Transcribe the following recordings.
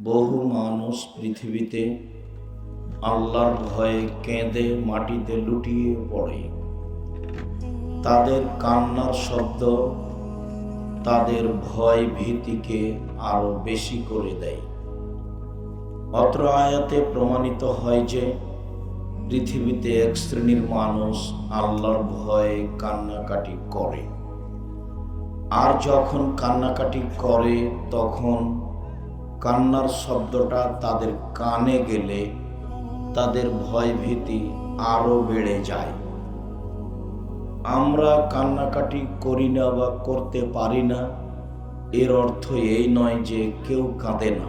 বহু মানুষ পৃথিবীতে আল্লাহর ভয়ে কেঁদে মাটিতে লুটিয়ে পড়ে। তাদের কান্নার শব্দ তাদের ভয় ভীতিকে আরো বেশি করে দেয়। অত্র আয়াতে প্রমাণিত হয় যে পৃথিবীতে এক শ্রেণীর মানুষ আল্লাহর ভয়ে কান্নাকাটি করে, আর যখন কান্নাকাটি করে তখন কান্নার শব্দটা তাদের কানে গেলে তাদের ভয় ভীতি আরো বেড়ে যায়। আমরা কান্নাকাটি করি না বা করতে পারি না, এর অর্থ এই নয় যে কেউ কাঁদে না।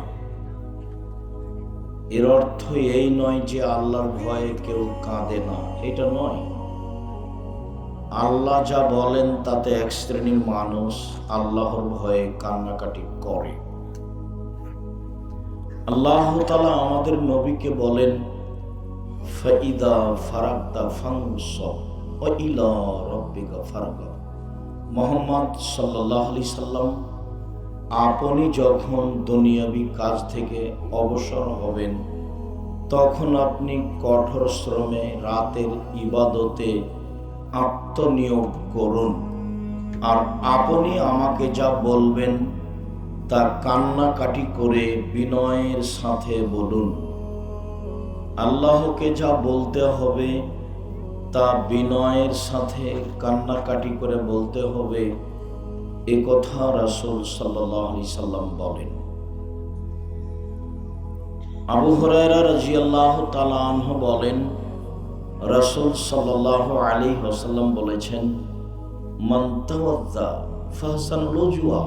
এর অর্থ এই নয় যে আল্লাহর ভয়ে কেউ কাঁদে না, এটা নয়। আল্লাহ যা বলেন তাতে এক শ্রেণীর মানুষ আল্লাহর ভয়ে কান্নাকাটি করে। আল্লাহ তাআলা আমাদের নবীকে বলেন, ফাইদা ফারাগতা ফানসব ওয়া ইলা রাব্বিকা ফারগাব। মুহাম্মদ সাল্লাল্লাহু আলাইহি সাল্লাম, আপনি যখন দুনিয়াবি কাজ থেকে অবসর হবেন তখন আপনি কঠোর শ্রমে রাতের ইবাদতে আত্মনিয়োগ করুন, আর আপনি আমাকে যা বলবেন তা কান্নাকাটি করে বিনয়ের সাথে বলুন। আল্লাহকে যা বলতে হবে তা বিনয়ের সাথে কান্নাকাটি করে বলতে হবে, এ কথা রাসূল সাল্লাল্লাহু আলাইহি সাল্লাম বলেন। আবু হুরায়রা রাদিয়াল্লাহু তাআলা আনহু বলেন, রাসূল সাল্লাল্লাহু আলাইহি ওয়াসাল্লাম বলেছেন, মান তাওয়াজ্জা ফাহসানুল উজুয়া,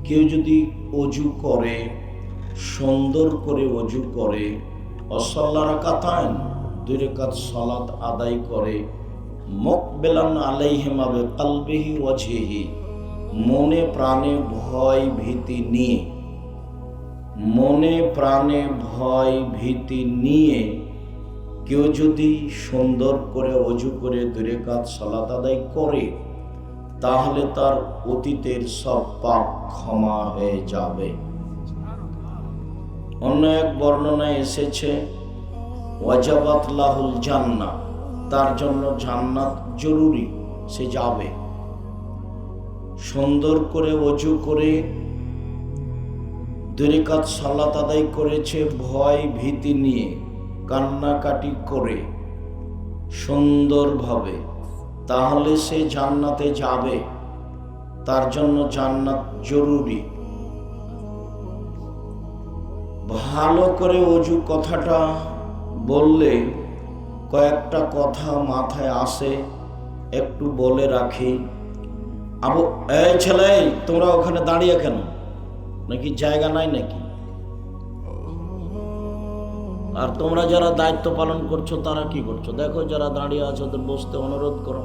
কেউ যদি ওযু করে, সুন্দর করে ওযু করে, ওয়াসাল্লা রাকাতাইন, 2 রাকাত সালাত আদায় করে, মুকবিলান আলাইহিমা বিকলবিহি ওয়াজহিহি, মনে প্রাণে ভয় ভীতি নিয়ে, মনে প্রাণে ভয় ভীতি নিয়ে কেউ যদি সুন্দর করে ওযু করে 2 রাকাত সালাত আদায় করে, তাহলে তার অতীতের সব পাপ ক্ষমা হয়ে যাবে। অন্য এক বর্ণনায় এসেছে, ওয়াজাবাত লাহুল জান্নাহ, তার জন্য জান্নাত জরুরি, সে যাবে। সুন্দর করে ওযু করে 2 রাকাত সালাত আদায় করেছে ভয় ভীতি নিয়ে, কান্নাকাটি করে সুন্দরভাবে, তাহলে সে জান্নাতে যাবে, তার জন্য জান্নাত জরুরি। ভালো করে ওযু কথাটা বললে কয়েকটা কথা মাথায় আসে, একটু বলে রাখি। এই ছেলে, তোমরা ওখানে দাঁড়িয়ে কেন? নাকি জায়গা নাই নাকি? আর তোমরা যারা দায়িত্ব পালন করছো তারা কি করছো? দেখো, যারা দাঁড়িয়ে আছে ওদের বসতে অনুরোধ করো।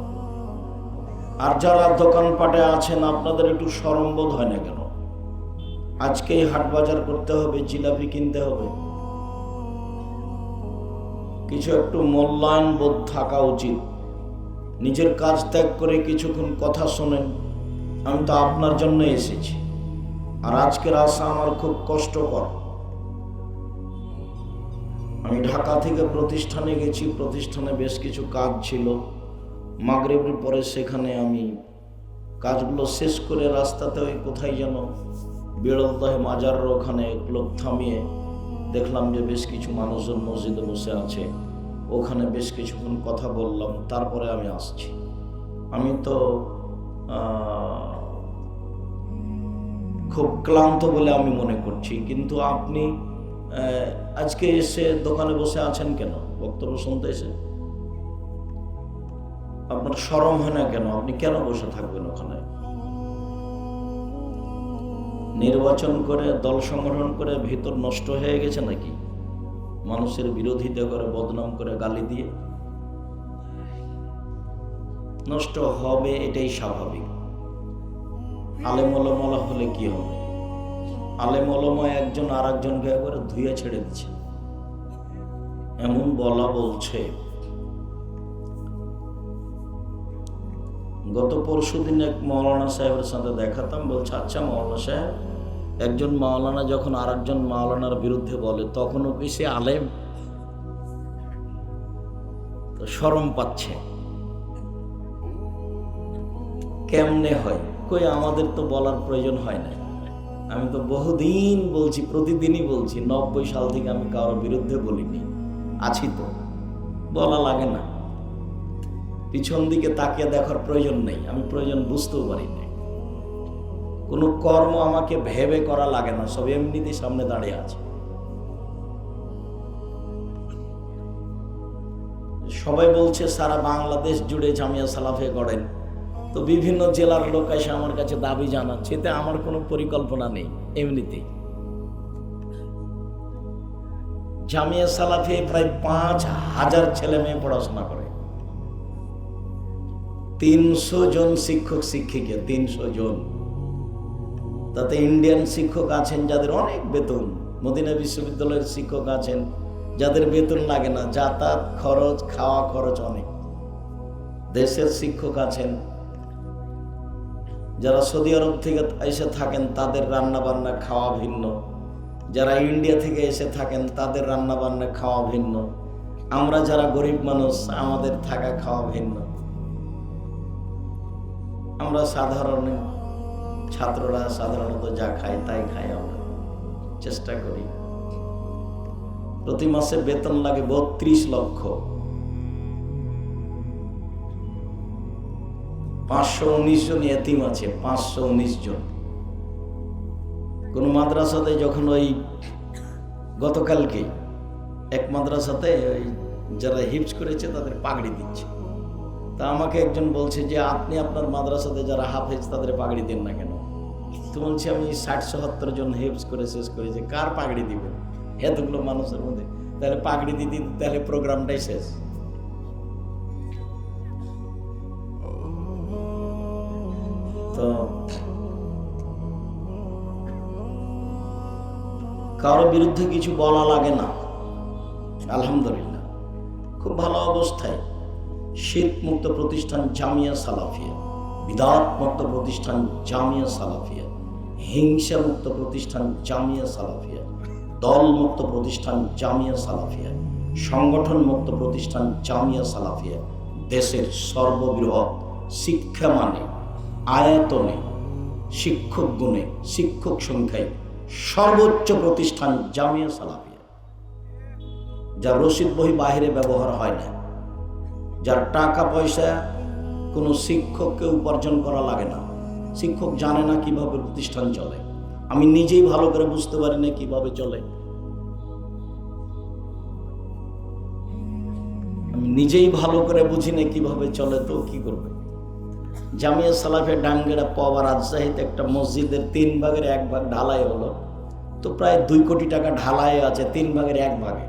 আর যারা দোকানপাটে আছেন, আপনাদের একটু শরম বোধ হয় না কেন? আজকেই হাট বাজার করতে হবে, জিলাপি কিনতে হবে, কিছু একটু মূল্যায়ন বোধ থাকা উচিত। নিজের কাজ ত্যাগ করে কিছুক্ষণ কথা শোনেন। আমি তো আপনার জন্য এসেছি, আর আজকের আসা আমার খুব কষ্টকর। আমি ঢাকা থেকে প্রতিষ্ঠানে গেছি, প্রতিষ্ঠানে বেশ কিছু কাজ ছিল। মাগরিবের পরে সেখানে আমি কাজগুলো শেষ করে রাস্তাতে ওই কোথায় যেন বিড়লদহ মাজারের ওখানে লোক থামিয়ে দেখলাম যে বেশ কিছু মানুষজন মসজিদে বসে আছে। ওখানে বেশ কিছুক্ষণ কথা বললাম, তারপরে আমি আসছি। আমি তো খুব ক্লান্ত বলে আমি মনে করছি, কিন্তু আপনি আজকে এসে দোকানে বসে আছেন কেন? বক্তব্য শুনতে এসে আপনার শরম হয় না কেন? আপনি কেন বসে থাকবেন ওখানে? নির্বাচন করে, দল সংগঠন করে ভিতর নষ্ট হয়ে গেছে নাকি? মানুষের বিরোধিতা করে, বদনাম করে, গালি দিয়ে নষ্ট হবে, এটাই স্বাভাবিক। আলেম ওলামা হলে কি হবে? আলেম ওলামা একজন আর একজনকে একবারে ধুয়ে ছেড়ে দিচ্ছে, এমন বলা বলছে। গত পরশুদিন এক মৌলানা সাহেবের সাথে দেখাতাম, বলছে, আচ্ছা মৌলানা সাহেব, একজন মাওলানা যখন আরেকজন মাওলানার বিরুদ্ধে বলে তখনও কি সে আলেম? তো শরম পাচ্ছে। কেমনে হয়? কই আমাদের তো বলার প্রয়োজন হয় না। আমি তো বহুদিন বলছি, প্রতিদিনই বলছি, 90 সাল থেকে আমি কারোর বিরুদ্ধে বলিনি, আছি তো, বলা লাগে না। পিছন দিকে তাকিয়ে দেখার প্রয়োজন নেই, আমি প্রয়োজন বুঝতেও পারি না। কোনো কর্ম আমাকে ভেবে করা লাগে না, সব এমনিতেই সামনে দাঁড়িয়ে আছে। সবাই বলছে সারা বাংলাদেশ জুড়ে জামিয়া সালাফিয়া গড়েন, তো বিভিন্ন জেলার লোক এসে আমার কাছে দাবি জানাচ্ছে, এতে আমার কোনো পরিকল্পনা নেই। এমনিতেই জামিয়া সালাফিয়া প্রায় 5000 ছেলে মেয়ে পড়াশোনা করে, 300 জন শিক্ষক শিক্ষিকা, 300 জন। তাতে ইন্ডিয়ান শিক্ষক আছেন যাদের অনেক বেতন, মদিনা বিশ্ববিদ্যালয়ের শিক্ষক আছেন যাদের বেতন লাগে না, যাতায়াত খরচ, খাওয়া খরচ অনেক। দেশের শিক্ষক আছেন যারা সৌদি আরব থেকে এসে থাকেন, তাদের রান্না বান্না খাওয়া ভিন্ন। যারা ইন্ডিয়া থেকে এসে থাকেন তাদের রান্না বান্না খাওয়া ভিন্ন। আমরা যারা গরিব মানুষ, আমাদের থাকা খাওয়া ভিন্ন। আমরা সাধারণ ছাত্ররা সাধারণত যা খাই তাই খাই, আমরা চেষ্টা করি। প্রতি মাসে বেতন লাগে 32 লক্ষ। 519 জন এতিম আছে, 519 জন। কোন মাদ্রাসাতে যখন ওই গতকালকে এক মাদ্রাসাতে ওই যারা হিফজ করেছে তাদের পাগড়ি দিচ্ছে, তা আমাকে একজন বলছে যে আপনি আপনার মাদ্রাসাতে যারা হাফেজ তাদের পাগড়ি দেন না কেন? তো বলছি আমি 60-70 জন হিফজ করে শেষ করেছি, কার পাগড়ি দিবেন এতগুলো মানুষের মধ্যে? তাহলে পাগড়ি দিতে তাহলে প্রোগ্রামটাই শেষ। তো কারোর বিরুদ্ধে কিছু বলা লাগে না, আলহামদুলিল্লাহ খুব ভালো অবস্থায়। শিরক মুক্ত প্রতিষ্ঠান জামিয়া সালাফিয়া, বিদআত মুক্ত প্রতিষ্ঠান জামিয়া সালাফিয়া, হিংসা মুক্ত প্রতিষ্ঠান জামিয়া সালাফিয়া, দল মুক্ত প্রতিষ্ঠান জামিয়া সালাফিয়া, সংগঠন মুক্ত প্রতিষ্ঠান জামিয়া সালাফিয়া, দেশের সর্ববৃহৎ শিক্ষা মানে, আয়তনে, শিক্ষক গুণে, শিক্ষক সংখ্যায় সর্বোচ্চ প্রতিষ্ঠান জামিয়া সালাফিয়া, যার রসিদ বই বাহিরে ব্যবহার হয় না, যার টাকা পয়সা কোনো শিক্ষককে উপার্জন করা লাগে না। শিক্ষক জানে না কিভাবে প্রতিষ্ঠান চলে, আমি নিজেই ভালো করে বুঝতে পারি না কিভাবে চলে। আমি নিজেই ভালো করে বুঝি না কিভাবে চলে, তো কি করবে? জামিয়া সালাফিয়া ডাঙ্গেরা পাওয়া রাজশাহীতে একটা মসজিদের 3 ভাগের 1 ভাগ ঢালাই হলো, তো প্রায় 2 কোটি টাকা ঢালাই আছে 3 ভাগের 1 ভাগে।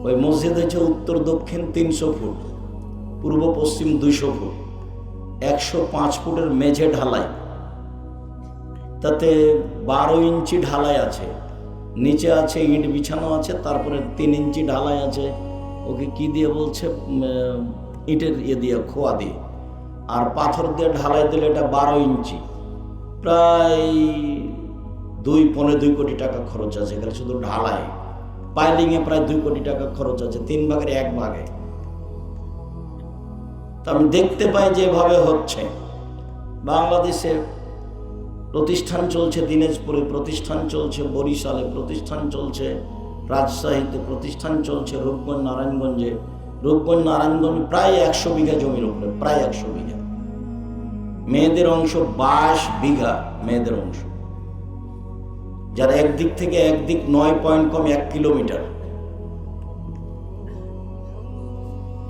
ওই মসজিদ হচ্ছে উত্তর দক্ষিণ 300 ফুট, পূর্ব পশ্চিম 200 ফুট, 105 ফুটের মেঝে ঢালাই, তাতে 12 ইঞ্চি ঢালাই আছে, নিচে আছে ইট বিছানো আছে, তারপরে 3 ইঞ্চি ঢালাই আছে, ওকে কি দিয়ে বলছে, ইটের দিয়ে খোয়া দিয়ে, আর পাথর দিয়ে ঢালাই দিলে এটা 12 ইঞ্চি, প্রায় 2.25 কোটি টাকা খরচ আছে এখানে শুধু ঢালাই। পাইলিংয়ে প্রায় 2 কোটি টাকা খরচ আছে 3 ভাগের 1 ভাগে। তা আমি দেখতে পাই যে এভাবে হচ্ছে। বাংলাদেশে প্রতিষ্ঠান চলছে, দিনাজপুরে প্রতিষ্ঠান চলছে, বরিশালে প্রতিষ্ঠান চলছে, রাজশাহীতে প্রতিষ্ঠান চলছে, রূপগঞ্জ নারায়ণগঞ্জে, রূপগঞ্জ নারায়ণগঞ্জ প্রায় 100 বিঘা জমির উপরে, প্রায় 100 বিঘা। মেয়েদের অংশ 22 বিঘা, মেয়েদের অংশ, যার একদিক থেকে একদিক 9 পয়েন্ট কম 1 কিলোমিটার।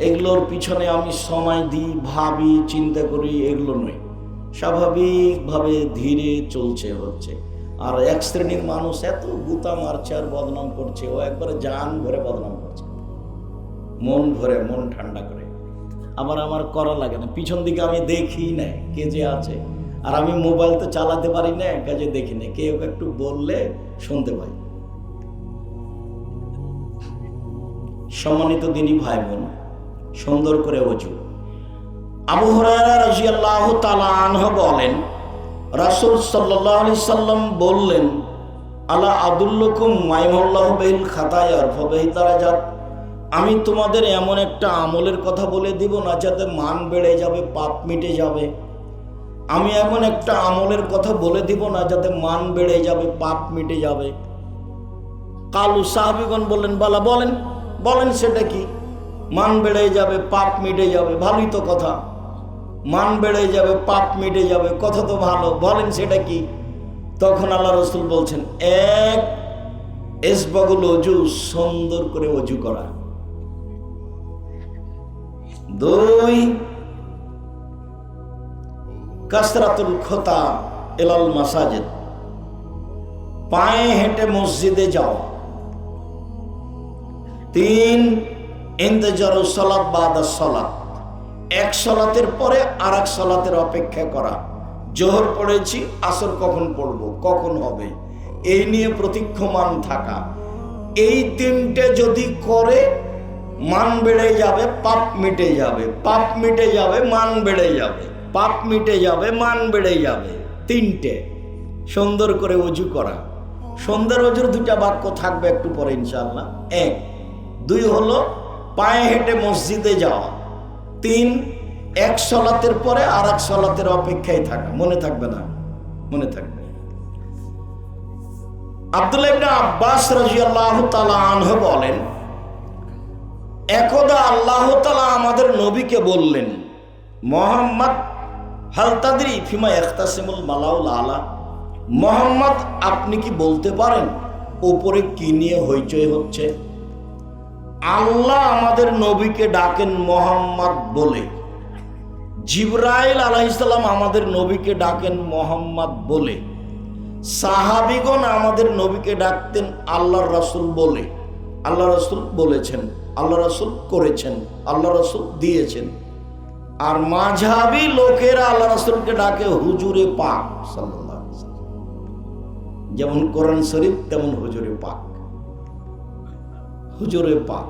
এগুলোর পিছনে আমি সময় দিই, ভাবি, চিন্তা করি, এগুলো নয়, স্বাভাবিকভাবে ধীরে চলছে হচ্ছে। আর এক শ্রেণীর মানুষ এত গুতা মারছে আর বদনাম করছে, ও একবারে জান ভরে বদনাম করছে, মন ভরে, মন ঠান্ডা করে। আমার করা লাগে না, পিছন দিকে আমি দেখি না কে যে আছে, আর আমি মোবাইল তো চালাতে পারি না, কাজে দেখি না, কেউ একটু বললে শুনতে পাই। সম্মানিত দিনী ভাই বোন, সুন্দর করে ওযু। আবু হুরায়রা রাদিয়াল্লাহু তাআলা আনহু বলেন, রাসূল সাল্লাল্লাহু আলাইহি সাল্লাম বললেন, আলা আদুল্লুকুম মাইমাল্লাহু বিল খাতায়ার ফাবিহি দারাজাত, আমি তোমাদের এমন একটা আমলের কথা বলে দিব না যাতে মান বেড়ে যাবে, পাপ মিটে যাবে। আমি এমন একটা আমলের কথা বলে দিব না যাতে মান বেড়ে যাবে, পাপ মিটে যাবে। কালু, সাহাবীগণ বললেন, বালা বলেন বলেন সেটা কি? মান বেড়ে যাবে, পাপ মিটে যাবে, ভালোই তো কথা। মান বেড়ে যাবে, পাপ মিটে যাবে, কথা তো ভালো, বলেন সেটা কি? তখন আল্লাহ রাসূল বলছেন, এক, ইসবাগুল ওযু, সুন্দর করে ওযু করা। দুই, কাসরাতুল খুতা ইলাল মাসাজিদ, পায়ে হেঁটে মসজিদে যাওয়া। তিন, ইন্তজারুস সালাত বাদা সালাত, এক সালাতের পরে আর এক সালাতের অপেক্ষা করা। জোহর পড়েছি, আসর কখন পড়বো, কখন হবে, এই নিয়ে প্রতীক্ষমান থাকা। এই তিনটে যদি করে মান বেড়ে যাবে, পাপ মিটে যাবে, পাপ মিটে যাবে, মান বেড়ে যাবে, পাপ মিটে যাবে, মান বেড়ে যাবে। তিনটে, সুন্দর করে ওযু করা। সুন্দর ওযুর দুটা বাক্য থাকবে একটু পরে ইনশাআল্লাহ। এক, দুই হলো পায়ে হেঁটে মসজিদে যাওয়া। তিন, এক সালাতের পরে আর এক সালাতের অপেক্ষায় থাকা। মনে থাকবে না? মনে থাকবে। আব্দুল্লাহ ইবনে আব্বাস রাদিয়াল্লাহু তাআলা আনহু বলেন, একদা আল্লাহ তাআলা আমাদের নবীকে বললেন, মুহাম্মদ হাল তাদরি ফিমা ইখতাসিমুল মালাউল আলা, মুহাম্মদ আপনি কি বলতে পারেন উপরে কি নিয়ে হইচই হচ্ছে? আল্লাহ আমাদের নবীকে ডাকেন মুহাম্মদ বলে, জিবরাইল আলাইহিস সালাম আমাদের নবীকে ডাকেন মুহাম্মদ বলে, সাহাবীগণ আমাদের নবীকে ডাকতেন আল্লাহর রাসূল বলে। আল্লাহ রাসূল বলেছেন, আল্লাহ রাসূল করেছেন, আল্লাহ রাসূল দিয়েছেন। আর মাযহাবী লোকেরা আল্লাহ রাসূলকে ডাকে হুজুরে পাক সাল্লাল্লাহু আলাইহি ওয়াসাল্লাম। যেমন কোরআন শরীফ তেমন হুজুরে পাক, হুজুরে পাক।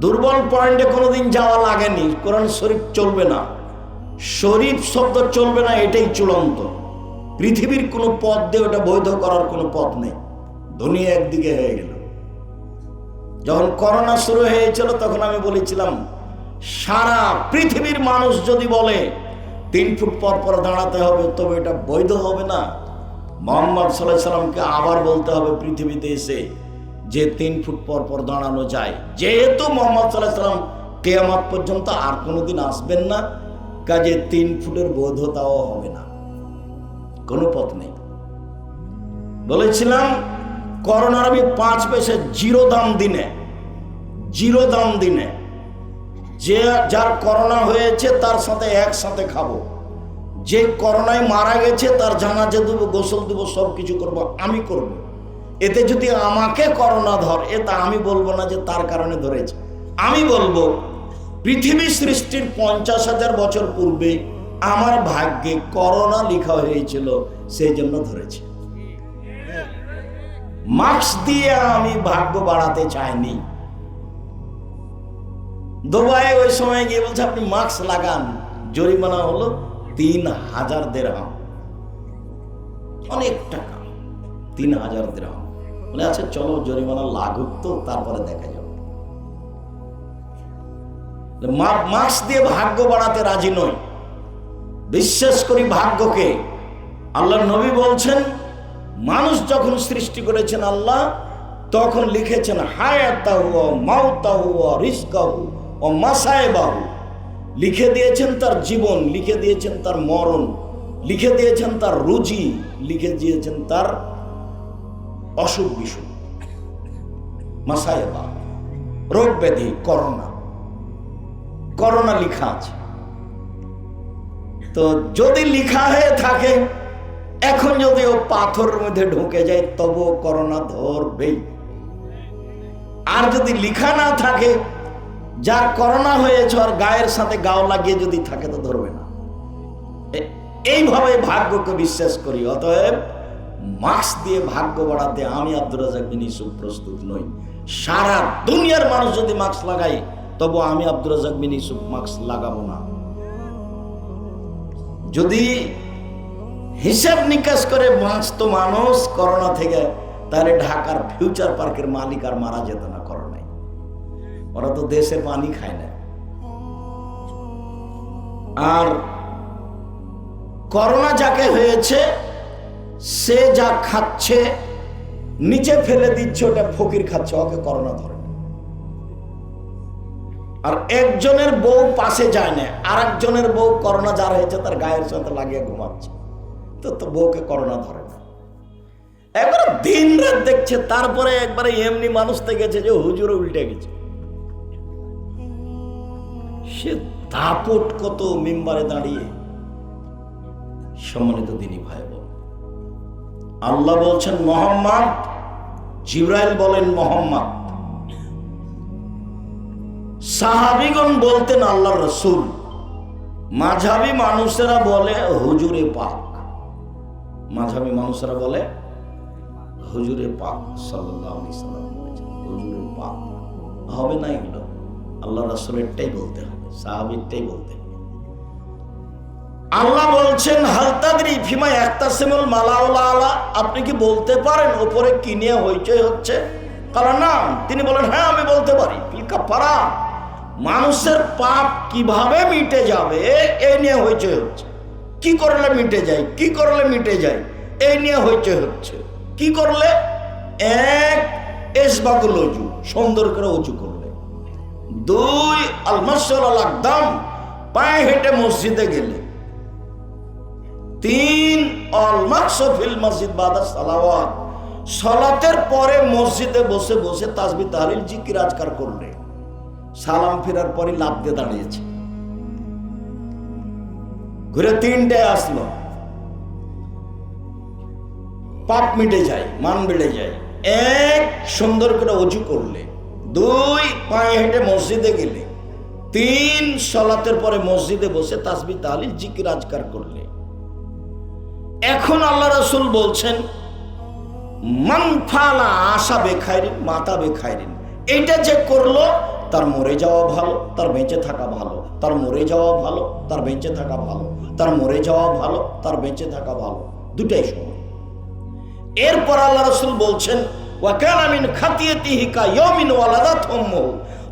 দুর্বল পয়েন্টে কোনোদিন যাওয়া লাগেনি। কোরআন শরীফ চলবে না, শরীফ শব্দ চলবে না, এটাই চূড়ান্ত। পৃথিবীর কোনো পথ দিয়ে ওটা বৈধ করার কোনো পথ নেই। দুনিয়া একদিকে হয়ে গেল। যখন করোনা শুরু হয়েছিল তখন আমি বলেছিলাম, সারা পৃথিবীর মানুষ যদি বলে 3 ফুট পর পর দাঁড়াতে হবে, তবে এটা বৈধ হবে না। মুহাম্মদ সাল্লাল্লাহু আলাইহি সাল্লামকে আবার বলতে হবে পৃথিবীতে এসে যে 3 ফুট পর পর দাঁড়ানো যায়। যেহেতু মুহাম্মদ সাল্লাল্লাহু আলাইহি সাল্লাম কিয়ামত পর্যন্ত আর কোনোদিন আসবেন না, কাজে 3 ফুটের বৈধতাও হবে না, কোনো পথ নেই। বলেছিলাম করোনার আমি 5 পয়সা জিরো দাম দিনে যে যার করোনা হয়েছে তার সাথে একসাথে খাবো। যে করোনায় মারা গেছে তার জানাজা দেবো, গোসল দেবো, সব কিছু করবো, আমি করব। এতে যদি আমাকে করোনা ধর, এটা আমি বলবো না যে তার কারণে ধরেছে। আমি বলবো পৃথিবী সৃষ্টির 50,000 বছর পূর্বে আমার ভাগ্যে করোনা লেখা হয়েছিল, সেই জন্য ধরেছে। মাস্ক দিয়ে আমি ভাগ্য বাড়াতে চাইনি। দুবাই ওই সময় গিয়ে বলছে আপনি মাস্ক লাগান, জরিমানা হলো 3,000 দিরহাম, অনেক টাকা। 3,000 দিরহাম। বলে আচ্ছা চলো জরিমানা লাগুক তো, তারপরে দেখা যাবে। মাস্ক দিয়ে ভাগ্য বাড়াতে রাজি নই, বিশ্বাস করি ভাগ্যকে। আল্লাহর নবী বলছেন, মানুষ যখন সৃষ্টি করেছেন আল্লাহ, তখন লিখেছেন হায়াতাহু ওয়া মাউতাহু ওয়া রিজকাহু ওয়া মাসাইবাহু। লিখে দিয়েছেন তার জীবন, লিখে দিয়েছেন তার মরণ, লিখে দিয়েছেন তার রুজি, লিখে দিয়েছেন তার অসুখ বিসুখ, মাসাইবা, রোগ ব্যাধি, করোনা লিখা আছে। তো যদি লিখা হয়ে থাকে, এখন যদি ও পাথরের মধ্যে ঢুকে যায় তবুও করোনা ধরবেই। আর যদি লিখা না থাকে, যার করোনা হয়েছে আর গায়ের সাথে গাও লাগিয়ে যদি থাকে তো ধরবে না। এইভাবে ভাগ্যকে বিশ্বাস করি। অতএব মাস্ক দিয়ে ভাগ্য বাড়াতে আমি আব্দুর রাজ্জাক বিন ইউসুফ প্রস্তুত নই। সারা দুনিয়ার মানুষ যদি মাস্ক লাগায়, তবু আমি আব্দুর রাজ্জাক বিন ইউসুফ মাস্ক লাগাবো না। যদি হিসাব নিকাশ করে বাঁচতো মানুষ করোনা থেকে, তাহলে ঢাকার ফিউচার পার্কের মালিক আর মারা যেত না করোনায়। ওরা তো দেশের পানি খায় না। আর করোনা যাকে হয়েছে সে যা খাচ্ছে নিচে ফেলে দিচ্ছে, ওটা ফকির খাচ্ছে, ওকে করোনা ধরে না। আর একজনের বউ পাশে যায় না, আর একজনের বউ করোনা যার হয়েছে তার গায়ের সাথে লাগিয়ে ঘুমাচ্ছে, তো বউকে করোনা ধরে না। একবার দিন রাত দেখছে, তারপরে একবারে এমনি মানুষ থেকে গেছে যে হুজুরে উল্টে গেছে। সে দাপট কত মিম্বারে দাঁড়িয়ে। সম্মানিত দিনী ভাই বোন, আল্লাহ বলছেন মোহাম্মদ, জিবরাইল বলেন মোহাম্মদ, সাহাবীগণ বলতেন আল্লাহর রাসূল, মাঝহাবি মানুষেরা বলে হুজুরে পাক। মাঝহাবি মানুষেরা বলে হুজুরে পাক সাল্লাল্লাহু আলাইহি সাল্লাম বলেছেন হুজুরে পাক। হবে না এগুলো, আল্লাহ রাসূলেরটাই বলতে হবে, সাহাবীরটাই বলতে হবে। আল্লাহ বলছেন হাল তাদরি ফিমা ইয়াক্তাসিমুল মালাউলা আলা, আপনি কি বলতে পারেন উপরে কি নিয়ে হইচই হচ্ছে? কালা নাম, তিনি বলেন হ্যাঁ আমি বলতে পারি। ফিল কাফারা, মানুষের পাপ কিভাবে মিটে যাবে এই নিয়ে হইচই হচ্ছে। কি করলে মিটে যায়, কি করলে মিটে যায় এই নিয়ে হইচই হচ্ছে। কি করলে? এক, ইসবাগুল ওযু, সুন্দর করে ওযু করলে। দুই, আল মাসল আল আকদাম, পায়ে হেঁটে মসজিদে গেলে। তিন, আল মাকসু ফিল মসজিদ বাদা সালাওয়াত, সালাতের পরে মসজিদে বসে বসে তাসবিহ তাহলিল জিকির আজকার করলে। সালাম ফেরার পরে লাফ দিয়ে দাঁড়িয়েছে, ঘুরে তিনটায় আসলো, পাপ মিটে যায়, মান বেড়ে যায়। এক, সুন্দর করে ওযু করলে। দুই, পায়ে হেঁটে মসজিদে গেলে। তিন, সালাতের পরে মসজিদে বসে তাসবিহ তাহলিল জিকির আজকার করলে। এখন আল্লাহ রাসূল বলছেন মান ফালা আশা বেখাইরিন মাতা বেখাইরিন, এইটা যে করলো তার মরে যাওয়া ভালো, তার বেঁচে থাকা ভালো, তার মরে যাওয়া ভালো, তার বেঁচে থাকা ভালো, তার মরে যাওয়া ভালো, তার বেঁচে থাকা ভালো, দুটাই সমান। এরপর আল্লাহ রাসূল বলছেন ওয়া কানা মিন খাতিয়াতিহি কা ইয়াউমিন ওয়ালাদাত উম্মুহু,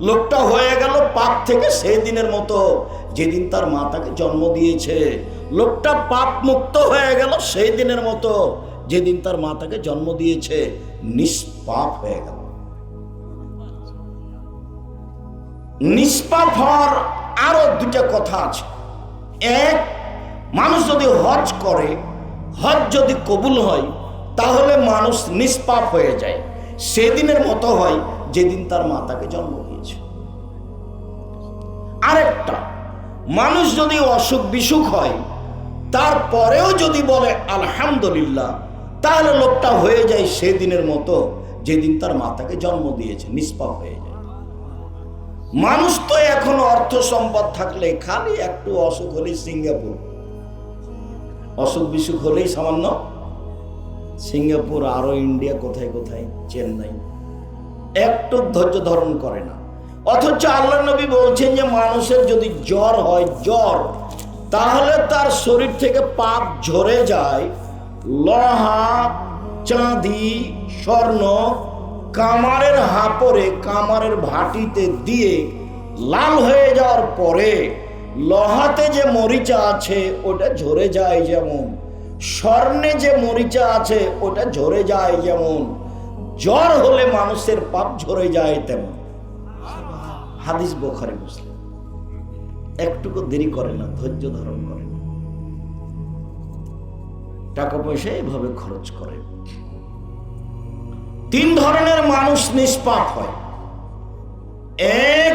লোকটা হয়ে গেল পাপ থেকে সেই দিনের মতো যেদিন তার মা তাকে জন্ম দিয়েছে। লোকটা পাপ মুক্ত হয়ে গেল সেই দিনের মতো যেদিন তার মা তাকে জন্ম দিয়েছে, নিষ্পাপ হয়ে গেল। নিষ্পাপ হওয়ার আরো দুটা কথা আছে। এক, মানুষ যদি হজ করে, হজ যদি কবুল হয়, তাহলে মানুষ নিষ্পাপ হয়ে যায়, সেদিনের মতো হয় যেদিন তার মা তাকে জন্ম দিয়েছে। আরেকটা, মানুষ যদি অসুখ বিসুখ হয়, তারপরেও যদি বলে আলহামদুলিল্লাহ, তাহলে লোকটা হয়ে যায় সেদিনের মতো যেদিন তার মা তাকে জন্ম দিয়েছে, নিষ্পাপ হয়ে যায়। মানুষ তো এখন অর্থ সম্পদ থাকলে খালি একটু অসুখ হলেই সিঙ্গাপুর, অসুখ বিসুখ হলেই সামান্য সিঙ্গাপুর, আরো ইন্ডিয়া, কোথায় কোথায় চেন্নাই, একটু ধৈর্য ধারণ করে না। অথচ আল্লাহ নবী বলছেন যে মানুষের যদি জ্বর হয়, জ্বর, তাহলে তার শরীর থেকে পাপ ঝরে যায়। লোহা, চাঁদি, স্বর্ণ কামারের হাপরে, কামারের ভাটিতে দিয়ে লাল হয়ে যাওয়ার পরে লোহাতে যে মরিচা আছে ওটা ঝরে যায় যেমন, স্বর্ণে যে মরিচা আছে ওটা ঝরে যায় যেমন, জ্বর হলে মানুষের পাপ ঝরে যায় তেমন। হাদিস বুখারী মুসলিম। একটুকু দেরি করে না, ধৈর্য ধারণ করে না, টাকা পয়সা এভাবে খরচ করে। তিন ধরনের মানুষ নিষ্পাপ হয়। এক,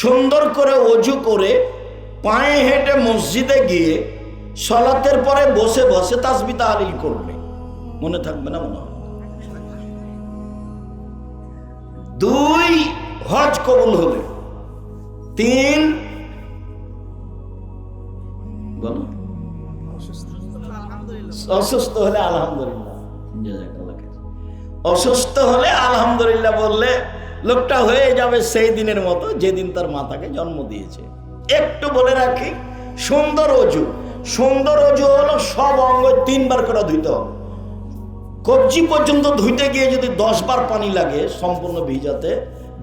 সুন্দর করে ওযু করে পায়ে হেঁটে মসজিদে গিয়ে সালাতের পরে বসে বসে তাসবিহ তাহলিল করবে, মনে থাকবে না মনে হয়। দুই, হজ কবুল হলে। তিন, বলো অসুস্থ হলে আলহামদুলিল্লাহ, অসুস্থ হলে আলহামদুলিল্লাহ বললে লোকটা হয়ে যাবে সেই দিনের মতো যেদিন তার মা তাকে জন্ম দিয়েছে। একটু বলে রাখি, সুন্দর ওযু, সুন্দর অজু হলো সব অঙ্গ 3 বার করে ধুইতে হবে। কবজি পর্যন্ত ধুইতে গিয়ে যদি 10 বার পানি লাগে সম্পূর্ণ ভিজাতে,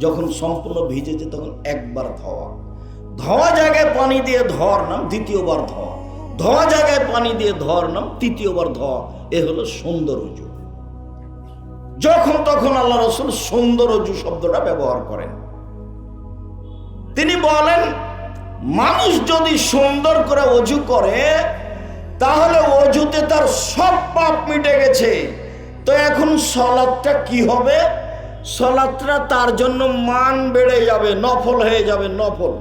যখন সম্পূর্ণ ভিজেছে তখন একবার ধোয়া। ধোয়া জায়গায় পানি দিয়ে ধোয়ার নাম দ্বিতীয়বার ধোয়া, ধোয়া জায়গায় পানি দিয়ে ধোয়ার নাম তৃতীয়বার ধোয়া। এ হলো সুন্দর অজু। যখন তখন আল্লাহ রাসূল সুন্দর অজু শব্দটা ব্যবহার করেন। তিনি বলেন, মানুষ যদি সুন্দর করে অজু করে তাহলে অজুতে তার সব পাপ মিটে গেছে। তো এখন সালাতটা কি হবে? সালাতটা তার জন্য মান বেড়ে যাবে, নফল হয়ে যাবে। নফল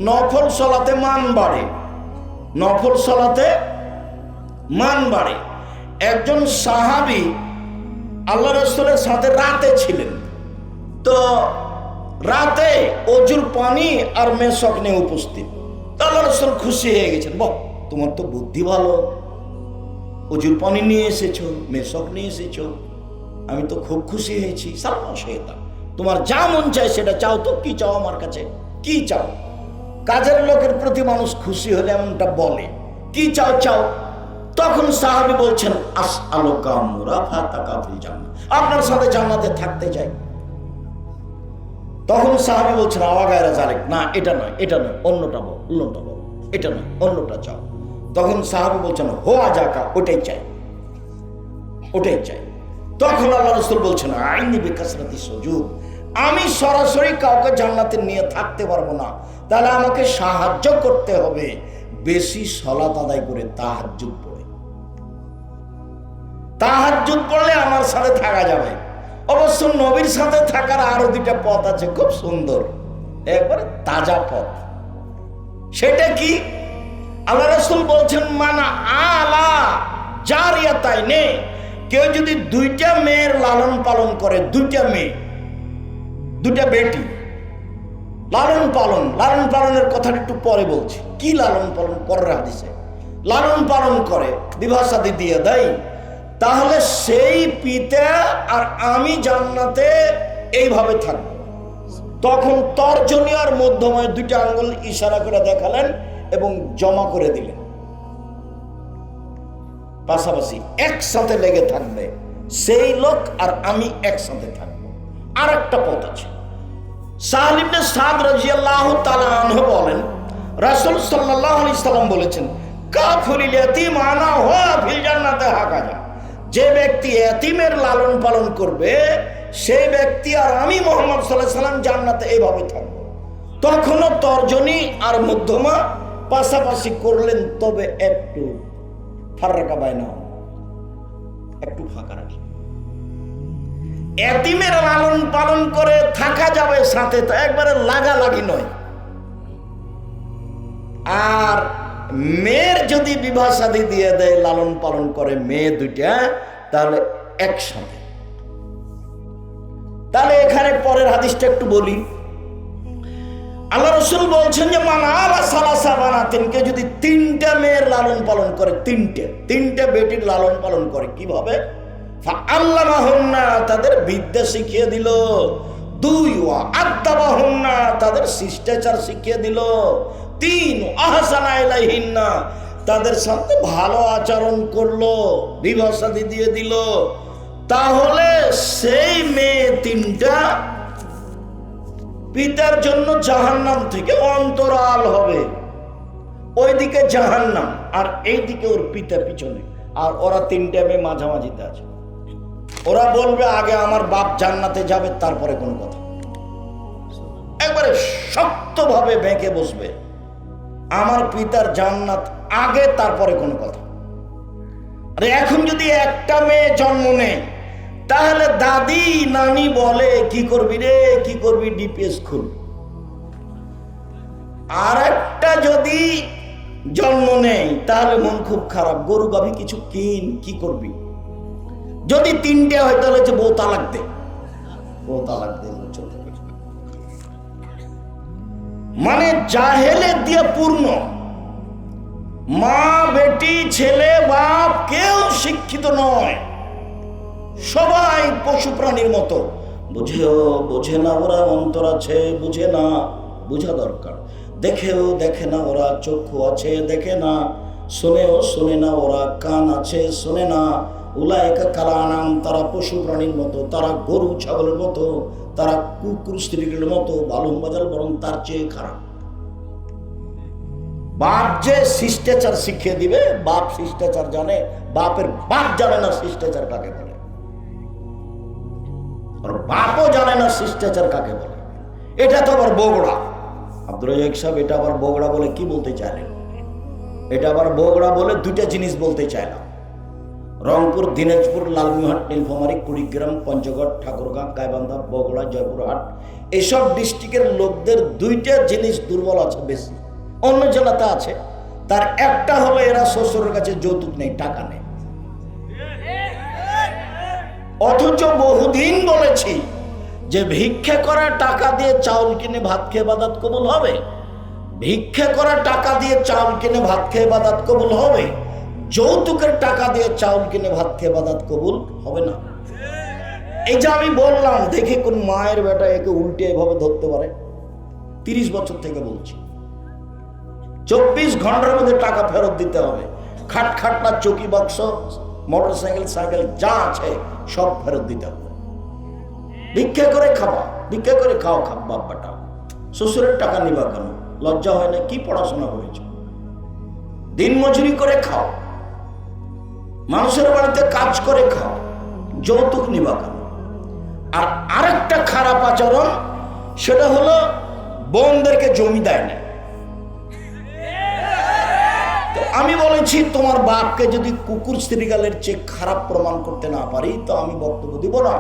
নফল সালাতে মান বাড়ে, নফল সালাতে মান বাড়ে। একজন সাহাবী আল্লাহ রাসূলের সাথে রাতে ছিলেন, তো রাতে অজুর পানি আর মেশক নিয়ে উপস্থিত। আল্লাহ রাসূল খুশি হয়ে গেছেন, বাহ তোমার তো বুদ্ধি ভালো, অজুর পানি নিয়ে এসেছো, মেশক নিয়ে এসেছো, আমি তো খুব খুশি হয়েছি। সালমান শেতা, তোমার যা মন চায় সেটা চাও। তো কি চাও আমার কাছে? কি চাও? কাজের লোকের প্রতি মানুষ খুশি হলে এমনটা বলে, কি চাও চাও। তখন সাহাবী বলছেন, আসআলুকা মুরাফাতাকা ফিল জান্নাহ, আপনার সাথে জান্নাতে থাকতে চাই। তখন সাহাবী বলছেন, আওয়াগায়রা জালেক, না এটা নয়, এটা নয়, অন্যটা বল, অন্যটা বল, এটা নয়, অন্যটা চাও। তখন সাহাবী বলছেন, হোয়া জাকা, ওটাই চাই, ওটাই চাই। তখন আল্লাহ রাসূল বলছেন, আইনি বিকাসরাতি সুজুদ, আমি সরাসরি কাউকে জান্নাতে নিয়ে থাকতে পারবো না, তাহলে আমাকে সাহায্য করতে হবে বেশি সালাত আদায় করে, তাহাজ্জুদ পড়ে। তাহাজ্জুদ পড়লে আমার সাথে থাকা যাবে। অবশ্য নবীর সাথে থাকার আরো 2টা পথ আছে, খুব সুন্দর, একবারে তাজা পথ। সেটা কি? আল্লাহ রাসূল বলছেন, মানা আলা জারিয়াতাইনে, কেউ যদি 2টা মেয়ের লালন পালন করে, 2টা মেয়ে, 2টা বেটি লালন পালন, লালন পালনের কথাটা একটু পরে বলছি। কি লালন পালন? পরের হাদিসে লালন পালন করে, বিবাহ শাদী দিয়ে দেয়, তাহলে সেই পিতা আর আমি জান্নাতে এইভাবে থাকবো। তখন তর্জনী আর মধ্যময় 2টা আঙ্গুল ইশারা করে দেখালেন এবং জমা করে দিলেন, পাশাপাশি একসাথে লেগে থাকবে সেই লোক আর আমি একসাথে থাকবো। আর একটা পথ আছে। সাহল ইবনে সাদ রাদিয়াল্লাহু তাআলা আনহু বলেন, রাসূল সাল্লাল্লাহু আলাইহি সাল্লাম বলেছেন, কাফুলিল ইয়াতীম আনা হুয়া ফিল জান্নাতে হাকাজা, যে ব্যক্তি এতিমের লালন পালন করবে সেই ব্যক্তি আর আমি মুহাম্মদ সাল্লাল্লাহু আলাইহি সাল্লাম জান্নাতে এইভাবে থাকবো। তখনও তর্জনী আর মধ্যমা পাশাপাশি করলেন, তবে একটু ফাররাকা বাইনা, একটু ফাঁকা রাখি। এতিমের লালন পালন করে থাকা যাবে সাথে, তো একবারে লাগালাগি নয়। আর মেয়ের যদি বিবাহ শাদী দিয়ে দেয়, লালন পালন করে মেয়ে 2টা, তাহলে একসাথে। তাহলে এখানে পরের হাদিসটা একটু বলি। আল্লাহ রাসূল বলছেন যে, মানা আলা সালাসা বানাতিন, কে যদি 3টা মেয়ের লালন পালন করে, 3টে বেটির লালন পালন করে, কিভাবে? ফাআল্লামাহুন্না, তাদের বিদ্যা শিখিয়ে দিল। 2 ওয়া আদাবাহুন্না, তাদের শিষ্টাচার শিখিয়ে দিল। 3 আহসানা ইলাইহিন্না, তাদের সাথে ভালো আচরণ করলো, বিবাহ শাদী দিয়ে দিল। তাহলে সেই মেয়ে 3টা পিতার জন্য জাহান্নাম থেকে অন্তরাল হবে। ওইদিকে জাহান্নাম আর এইদিকে ওর পিতা পিছনে, আর ওরা 3টা মেয়ে মাঝামাঝিতে আছে। ওরা বলবে আগে আমার বাপ জান্নাতে যাবে, তারপরে কোনো কথা। একবারে শক্তভাবে বেঁকে বসবে, আমার পিতার জান্নাত আগে, তারপরে কোনো কথা। আরে এখন যদি একটা মেয়ে জন্ম নেয়, তাহলে দাদি নানি বলে, কি করবি রে, কি করবি, ডিপিএস খুল। আর একটা যদি জন্ম নেই, তাহলে মন খুব খারাপ, গরু গাভী কিছু কিন, কি করবি। যদি 3টে হয়, তাহলে হচ্ছে বউ তালাক দে, বউ তালাক দে। মানে জাহেলে দিয়ে পূর্ণ। মা বেটি ছেলে বাপ কেউ শিক্ষিত নয়, সবাই পশু প্রাণীর মতো। বোঝে না ওরা, অন্তর আছে, বুঝে না, বোঝা দরকার। দেখেও দেখে না ওরা, চক্ষু আছে দেখে না, শোনেও শোনে না, ওরা কান আছে শোনে না। উলাইকা কাল আনাম, তারা পশু প্রাণীর মতো, তারা গরু ছাগলের মতো, তারা কুকুর স্ত্রীর মতো, বালুম বাজাল, বরং তার চেয়ে খারাপ। বাপ যে শিষ্টাচার শিখিয়ে দিবে, বাপ শিষ্টাচার জানে, বাপের বাপ জানে না শিষ্টাচার কাকে বলে, আর বাপও জানে না শিষ্টাচার কাকে বলে। এটা তো আবার বগড়া। আব্দুর রাজ্জাক সাহেব এটা আবার বগড়া বলে কি বলতে চাইলেন? এটা আবার বগড়া বলে দুইটা জিনিস বলতে চাইলাম। রংপুর, দিনাজপুর, লালমনিরহাট, নীলফামারী, কুড়িগ্রাম, পঞ্চগড়, ঠাকুরগাঁ, গাইবান্ধা, বগুড়া, জয়পুরহাট, এসব ডিস্ট্রিক্টের লোকদের দুইটা জিনিস দুর্বল আছে বেশি, অন্য জেলাতে আছে। তার একটা হলো এরা শ্বশুরের কাছে যৌতুক নেই, টাকা নেই। অথচ বহুদিন বলেছি যে ভিক্ষা করা টাকা দিয়ে চাউল কিনে ভাত খেয়ে ইবাদত কবুল হবে। ভিক্ষা করা টাকা দিয়ে চাউল কিনে ভাত খেয়ে ইবাদত কবুল হবে, যৌতুকের টাকা দিয়ে চাউল কিনে ভাত খেয়ে ইবাদত কবুল হবে না। এই যে আমি বললাম, দেখে কোন মায়ের বেটা একে উল্টে এভাবে ধরতে পারে? 30 বছর থেকে বলছি, 24 ঘন্টার মধ্যে টাকা ফেরত দিতে হবে। খাটখাটনা, চৌকি, বাক্স, মোটরসাইকেল, সাইকেল যা আছে সব ফেরত দিতে হবে। ভিক্ষা করে খাবা, ভিক্ষা করে খাও, খাব বাপ্পাটা। শ্বশুরের টাকা নিবা কেন? লজ্জা হয় না? কি পড়াশোনা করেছ? দিন মজুরি করে খাও, মানুষের বাড়িতে কাজ করে খাও, যৌতুক নিবা কেন? আর আরেকটা খারাপ আচরণ, সেটা হলো বোনদেরকে জমি দেয় না। আমি বলেছি তোমার বাপকে যদি কুকুর শ্রীগালের চেয়ে খারাপ প্রমাণ করতে না পারি তো আমি বক্তব্য দিব না।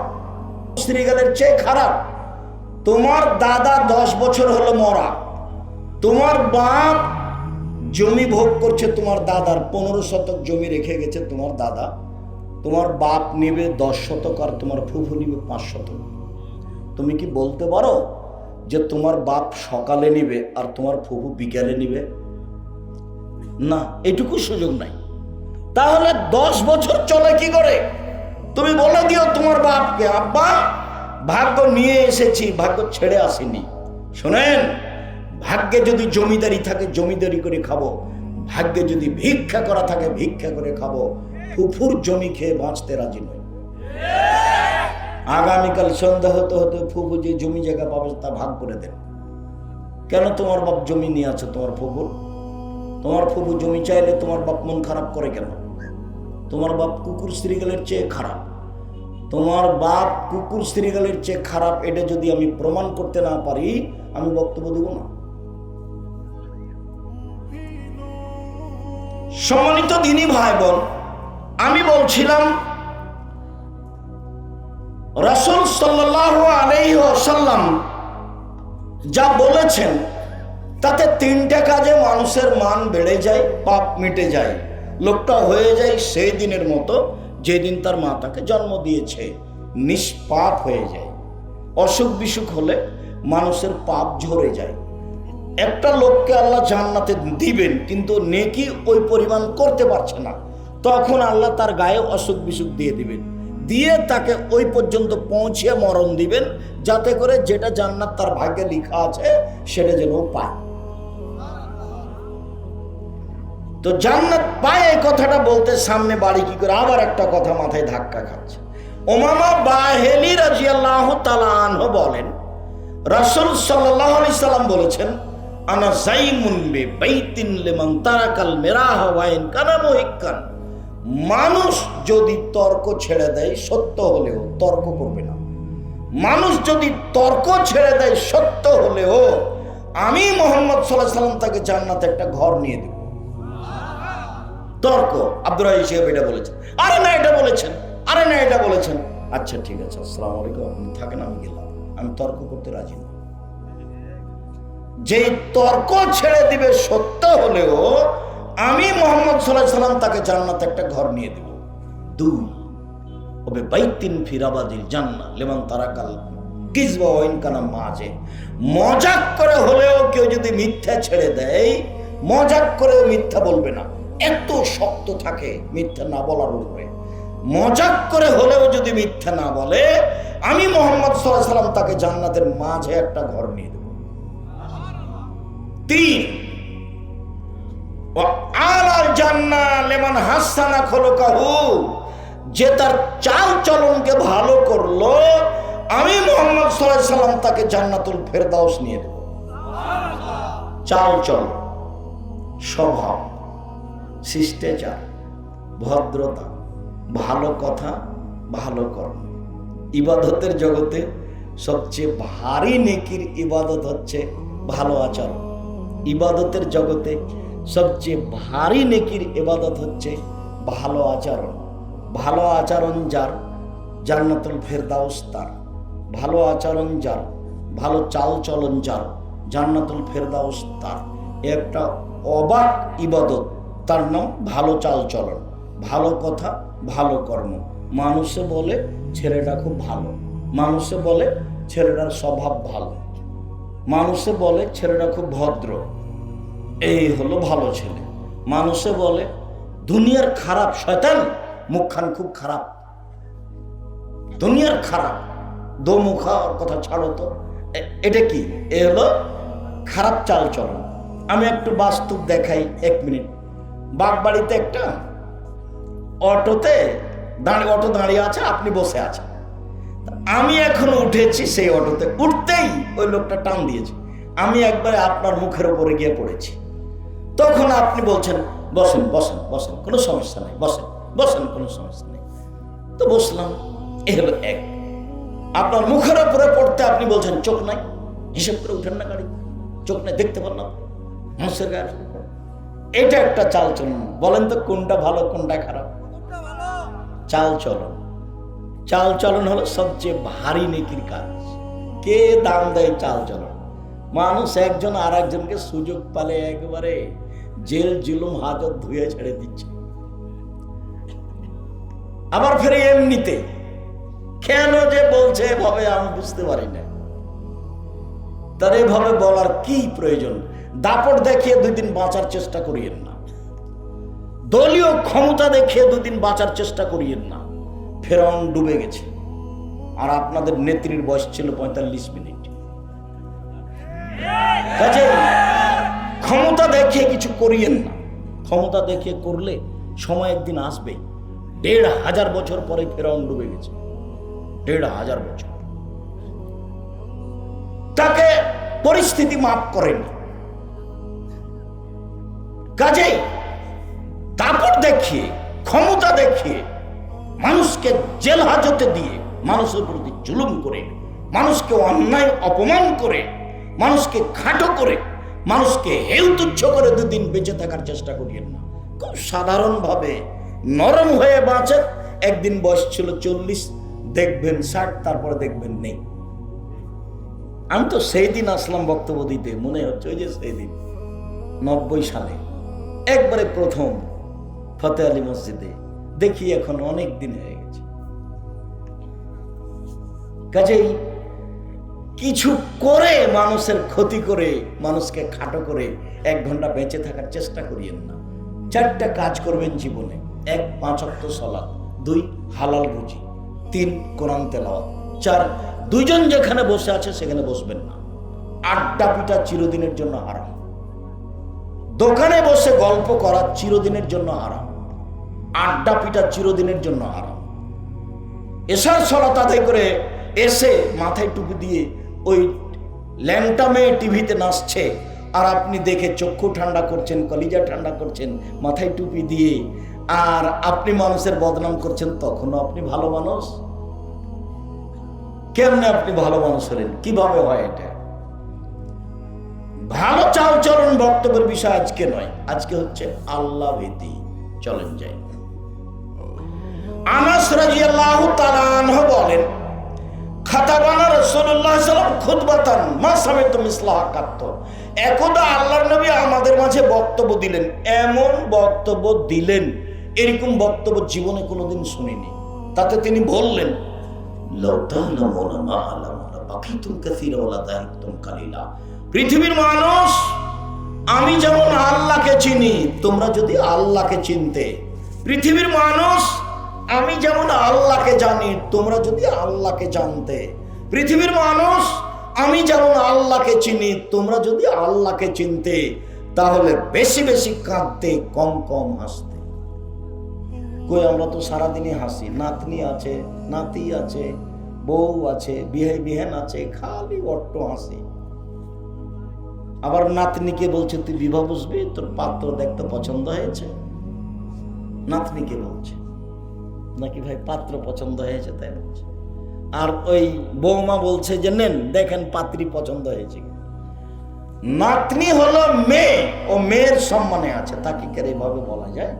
শ্রীগালের চেয়ে খারাপ। তোমার দাদা 10 বছর হলো মরা, তোমার বাপ জমি ভোগ করছে, তোমার দাদার 15 শতক জমি রেখে গেছে তোমার দাদা, তোমার বাপ নেবে 10 শতক আর তোমার ফুফু নেবে 5 শতক। তুমি কি বলতে পারো যে তোমার বাপ সকালে নিবে আর তোমার ফুফু বিকালে নিবে? না, এটুকু সুযোগ নাই। তাহলে 10 বছর চলে কি করে? তুমি বলে দিও তোমার বাপকে, আব্বা ভাগ্য নিয়ে এসেছি, ভাগ্য ছেড়ে আসেনি। শোনেন, ভাগ্যে যদি জমিদারি থাকে জমিদারি করে খাবো, ভাগ্যে যদি ভিক্ষা করা থাকে ভিক্ষা করে খাবো। ফুফুর জমি খেয়ে বাঁচতে রাজি নয়। আগামীকাল সন্ধ্যা হতে হতে ফুফু যে জমি জায়গা পাবে তা ভাগ করে দেন। কেন তোমার বাপ জমি নিয়ে আছে তোমার ফুফুর? তোমার ফুফু জমি চাইলে তোমার বাপ মন খারাপ করে কেন? তোমার বাপ কুকুর শ্রীগালের চেয়ে খারাপ। তোমার বাপ কুকুর শ্রীগালের চেয়ে খারাপ, এটা যদি আমি প্রমাণ করতে না পারি আমি বক্তব্য দেব না। সম্মানিত দিনী ভাই বোন, আমি বলছিলাম রাসূল সাল্লাল্লাহু আলাইহি ওয়াসাল্লাম যা বলেছেন তাতে 3টা কাজে মানুষের মান বেড়ে যায়, পাপ মিটে যায়। লোকটা হয়ে যায় সেই দিনের মতো যেদিন তার মা তাকে জন্ম দিয়েছে, নিষ্পাপ হয়ে যায়। অসুখ বিসুখ হলে মানুষের পাপ ঝরে যায়। একটা লোককে আল্লাহ জান্নাতে দিবেন কিন্তু নেকি ওই পরিমাণ করতে পারছে না, তখন আল্লাহ তার গায়ে অসুখ বিসুখ দিয়ে দিবেন, দিয়ে তাকে ওই পর্যন্ত পৌঁছিয়ে মরণ দিবেন, যাতে করে যেটা জান্নাত তার ভাগ্যে লেখা আছে সেটা যেন পায়। তো জান্নাত পায় এই কথাটা বলতে সামনে বাড়ি কি করে আবার একটা কথা মাথায় ধাক্কা খাচ্ছে। উমামা বাহিনী রাদিয়াল্লাহু তাআলা আনহু বলেন, রাসূল সাল্লাল্লাহু আলাইহি সাল্লাম বলেছেন, আনা যাইমুন বিবাইতিন লিমান তারাকাল মিরাহ ওয়া ইন কানা মুহিক্কান। মানুষ যদি তর্ক ছেড়ে দেয় সত্য হলেও তর্ক করবে না। মানুষ যদি তর্ক ছেড়ে দেয় সত্য হলেও আমি মুহাম্মদ সাল্লাল্লাহু আলাইহি সাল্লাম তাকে জান্নাতে একটা ঘর নিয়ে দেব। তর্ক। আব্দুর রাজ্জাক সাহেব এটা বলেছেন, আরে না এটা বলেছেন, আরে না এটা বলেছেন। আচ্ছা ঠিক আছে, আসসালামু আলাইকুম, আপনি থাকেন, আমি গেলাম, আমি তর্ক করতে রাজি না। যে তর্ক ছেড়ে দিবে সত্য হলেও আমি মুহাম্মদ সাল্লাল্লাহু আলাইহি সাল্লাম তাকে জান্নাতে একটা ঘর নিয়ে দেব। 2 ওবে বাইতিন ফি রাবাদিল জান্নাহ লিমান তারাকাল কিযবা ওয়া ইন কানা মাজে। মজাক করে হলেও কেউ যদি মিথ্যা ছেড়ে দেয়, মজাক করেও মিথ্যা বলবে না, এত শক্ত থাকে মিথ্যা না বলার উপরে। মজাক করে হলেও যদি মিথ্যা না বলে আমি মুহাম্মদ সাল্লাল্লাহু আলাইহি সাল্লাম তাকে জান্নাতের মাঝে একটা ঘর নিয়ে দেব। 3 আলাল জান্নাহ লিমান হাসানা খুলুকাহু, যে তার চাল চলনকে ভালো করলো আমি মুহাম্মদ সাল্লাল্লাহু আলাইহি সাল্লাম তাকে জান্নাতুল ফেরদাউস নিয়ে দেব। চাল চলন, স্বভাব, শিষ্টাচার, ভদ্রতা, ভালো কথা, ভালো কর্ম। ইবাদতের জগতে সবচেয়ে ভারী নেকির ইবাদত হচ্ছে ভালো আচরণ। ইবাদতের জগতে সবচেয়ে ভারী নেকির ইবাদত হচ্ছে ভালো আচরণ। ভালো আচরণ যার, জান্নাতুল ফেরদাউস তার। ভালো আচরণ যার, ভালো চাল চলন যার, জান্নাতুল ফেরদাউস তার। একটা অবাক ইবাদত, তার নাম ভালো চাল চলন, ভালো কথা, ভালো কর্ম। মানুষে বলে ছেলেটা খুব ভালো, মানুষে বলে ছেলেটার স্বভাব ভালো, মানুষে বলে ছেলেটা খুব ভদ্র, এই হলো ভালো ছেলে। মানুষে বলে দুনিয়ার খারাপ শয়তান, মুখখান খুব খারাপ, দুনিয়ার খারাপ, দোমুখা কথা ছাড়ো তো, এটা কি? এ হলো খারাপ চাল চলন। আমি একটু বাস্তব দেখাই, 1 মিনিট। বাগবাড়িতে একটা অটোতে অটো দাঁড়িয়ে আছে, আপনি বসে আছেন, আমি এখন উঠেছি সেই অটোতে, উঠতেই ওই লোকটা টান দিয়েছে, আমি একবারে আপনার মুখের উপরে গিয়ে পড়েছি। তখন আপনি বলছেন বসেন বসেন বসেন, কোনো সমস্যা নেই, বসেন বসেন, কোনো সমস্যা নেই। তো বসলাম। এ হলো এক। আপনার মুখের উপরে পড়তে আপনি বলছেন চোখ নাই, হিসেব করে উঠেন না গাড়ি, চোখ নাই, দেখতে পারলাম মানুষের গাড়ি। এটা একটা চাল চলন। বলেন তো কোনটা ভালো কোনটা খারাপ? চাল চলন। চাল চলন হলো সবচেয়ে ভারী নেকির কাজ। কে দাম দেয় চাল চলন? মানুষ একজন আর একজনকে সুযোগ পালে একবারে জেল জুলুম হাজত ধুয়ে ছেড়ে দিচ্ছে। আবার ফেরে এমনিতে কেন যে বলছে এভাবে আমি বুঝতে পারি না। তার এভাবে বলার কি প্রয়োজন? দাপট দেখিয়ে 2 দিন বাঁচার চেষ্টা করিয়েন না, দলীয় ক্ষমতা দেখিয়ে 2 দিন বাঁচার চেষ্টা করিয়েন না। ফেরাউন ডুবে গেছে, আর আপনাদের নেত্রীর বয়স ছিল 45 মিনিট। ক্ষমতা দেখিয়ে কিছু করিয়েন না। ক্ষমতা দেখিয়ে করলে সময় একদিন আসবে। 1500 বছর পরে ফেরাউন ডুবে গেছে, 1500 বছর। তাকে পরিস্থিতি মাফ করেনি। কাজেই দাপট দেখিয়ে, ক্ষমতা দেখিয়ে, মানুষকে জেল হাজতে দিয়ে, মানুষের প্রতি জুলুম করে, মানুষকে অন্যায় অপমান করে, মানুষকে খাটো করে, মানুষকে হেউ তুচ্ছ করে 2 দিন বেঁচে থাকার চেষ্টা করিয়েন না। খুব সাধারণভাবে নরম হয়ে বাঁচে। একদিন বয়স ছিল 40, দেখবেন 60, তারপরে দেখবেন নেই। আমি তো সেই দিন আসলাম বক্তব্য দিতে, মনে হচ্ছে ওই যে সেই দিন 90 সালে একবারে প্রথম ফতে আলী মসজিদে, দেখি এখন অনেক দিন হয়ে গেছে। কাজেই কিছু করে মানুষের ক্ষতি করে, মানুষকে খাটো করে 1 ঘন্টা বেঁচে থাকার চেষ্টা করিয়েন না। 4টা কাজ করবেন জীবনে। 1 5 ওয়াক্ত সালাত, 2 হালাল রুজি, 3 কোরআন তেলাওয়াত, 4 দুইজন যেখানে বসে আছে সেখানে বসবেন না। আড্ডা পিটা চিরদিনের জন্য হারাম। দোকানে বসে গল্প করা চিরদিনের জন্য হারাম। আড্ডা পিটা চিরদিনের জন্য হারাম। এশার সালাত আদায় করে এসে মাথায় টুপি দিয়ে ওই ল্যাংটা মেয়ে টিভিতে নাচছে, আর আপনি দেখে চক্ষু ঠান্ডা করছেন, কলিজা ঠান্ডা করছেন মাথায় টুপি দিয়ে, আর আপনি মানুষের বদনাম করছেন, তখনও আপনি ভালো মানুষ? কেমনে আপনি ভালো মানুষ হলেন? কিভাবে হয় এটা? ভালো চাল চলন বক্তব্যের বিষয় আজকে নয়, আজকে হচ্ছে আল্লাহ ভীতি। চলেন যাই। আনাস রাদিয়াল্লাহু তাআলা আনহু বলেন, খাতাবানা রাসূলুল্লাহ সাল্লাল্লাহু আলাইহি ওয়াসাল্লাম খুতবাতান মা সামিতু মিসলাহা কাত্ত। একদা আল্লাহর নবী আমাদের মাঝে বক্তব্য দিলেন, এমন বক্তব্য দিলেন, এরকম বক্তব্য জীবনে কোনোদিন শুনিনি। তাতে তিনি বললেন, পৃথিবীর মানুষ, আমি যেমন আল্লাহকে চিনি, তোমরা যদি আল্লাহকে চিনতে। পৃথিবীর মানুষ, আমি যেমন আল্লাহকে জানি, তোমরা যদি আল্লাহকে জানতে। পৃথিবীর মানুষ, আমি যেমন আল্লাহকে চিনি, তোমরা যদি আল্লাহকে চিনতে। তাহলে বেশি বেশি কাঁদতে, কম কম হাসতে। কই আমরা তো সারাদিনই হাসি, নাতনি আছে, নাতি আছে, বউ আছে, বিহান আছে, খালি অট্ট হাসি। আবার নাতনিকে বলছে তুই বিবাহ বসবি, তোর পাত্র দেখতে পছন্দ হয়েছে। নাতনিকে বলছে নাকি ভাই পাত্র পছন্দ হয়েছে তাই বলছে। আর ওই বৌমা বলছে যে নেন দেখেন পাত্রী পছন্দ হয়েছে। নাতনি হলো মেয়ে, ও মেয়ের সম্মানে আছে, তাকে কেন এইভাবে বলা যায়?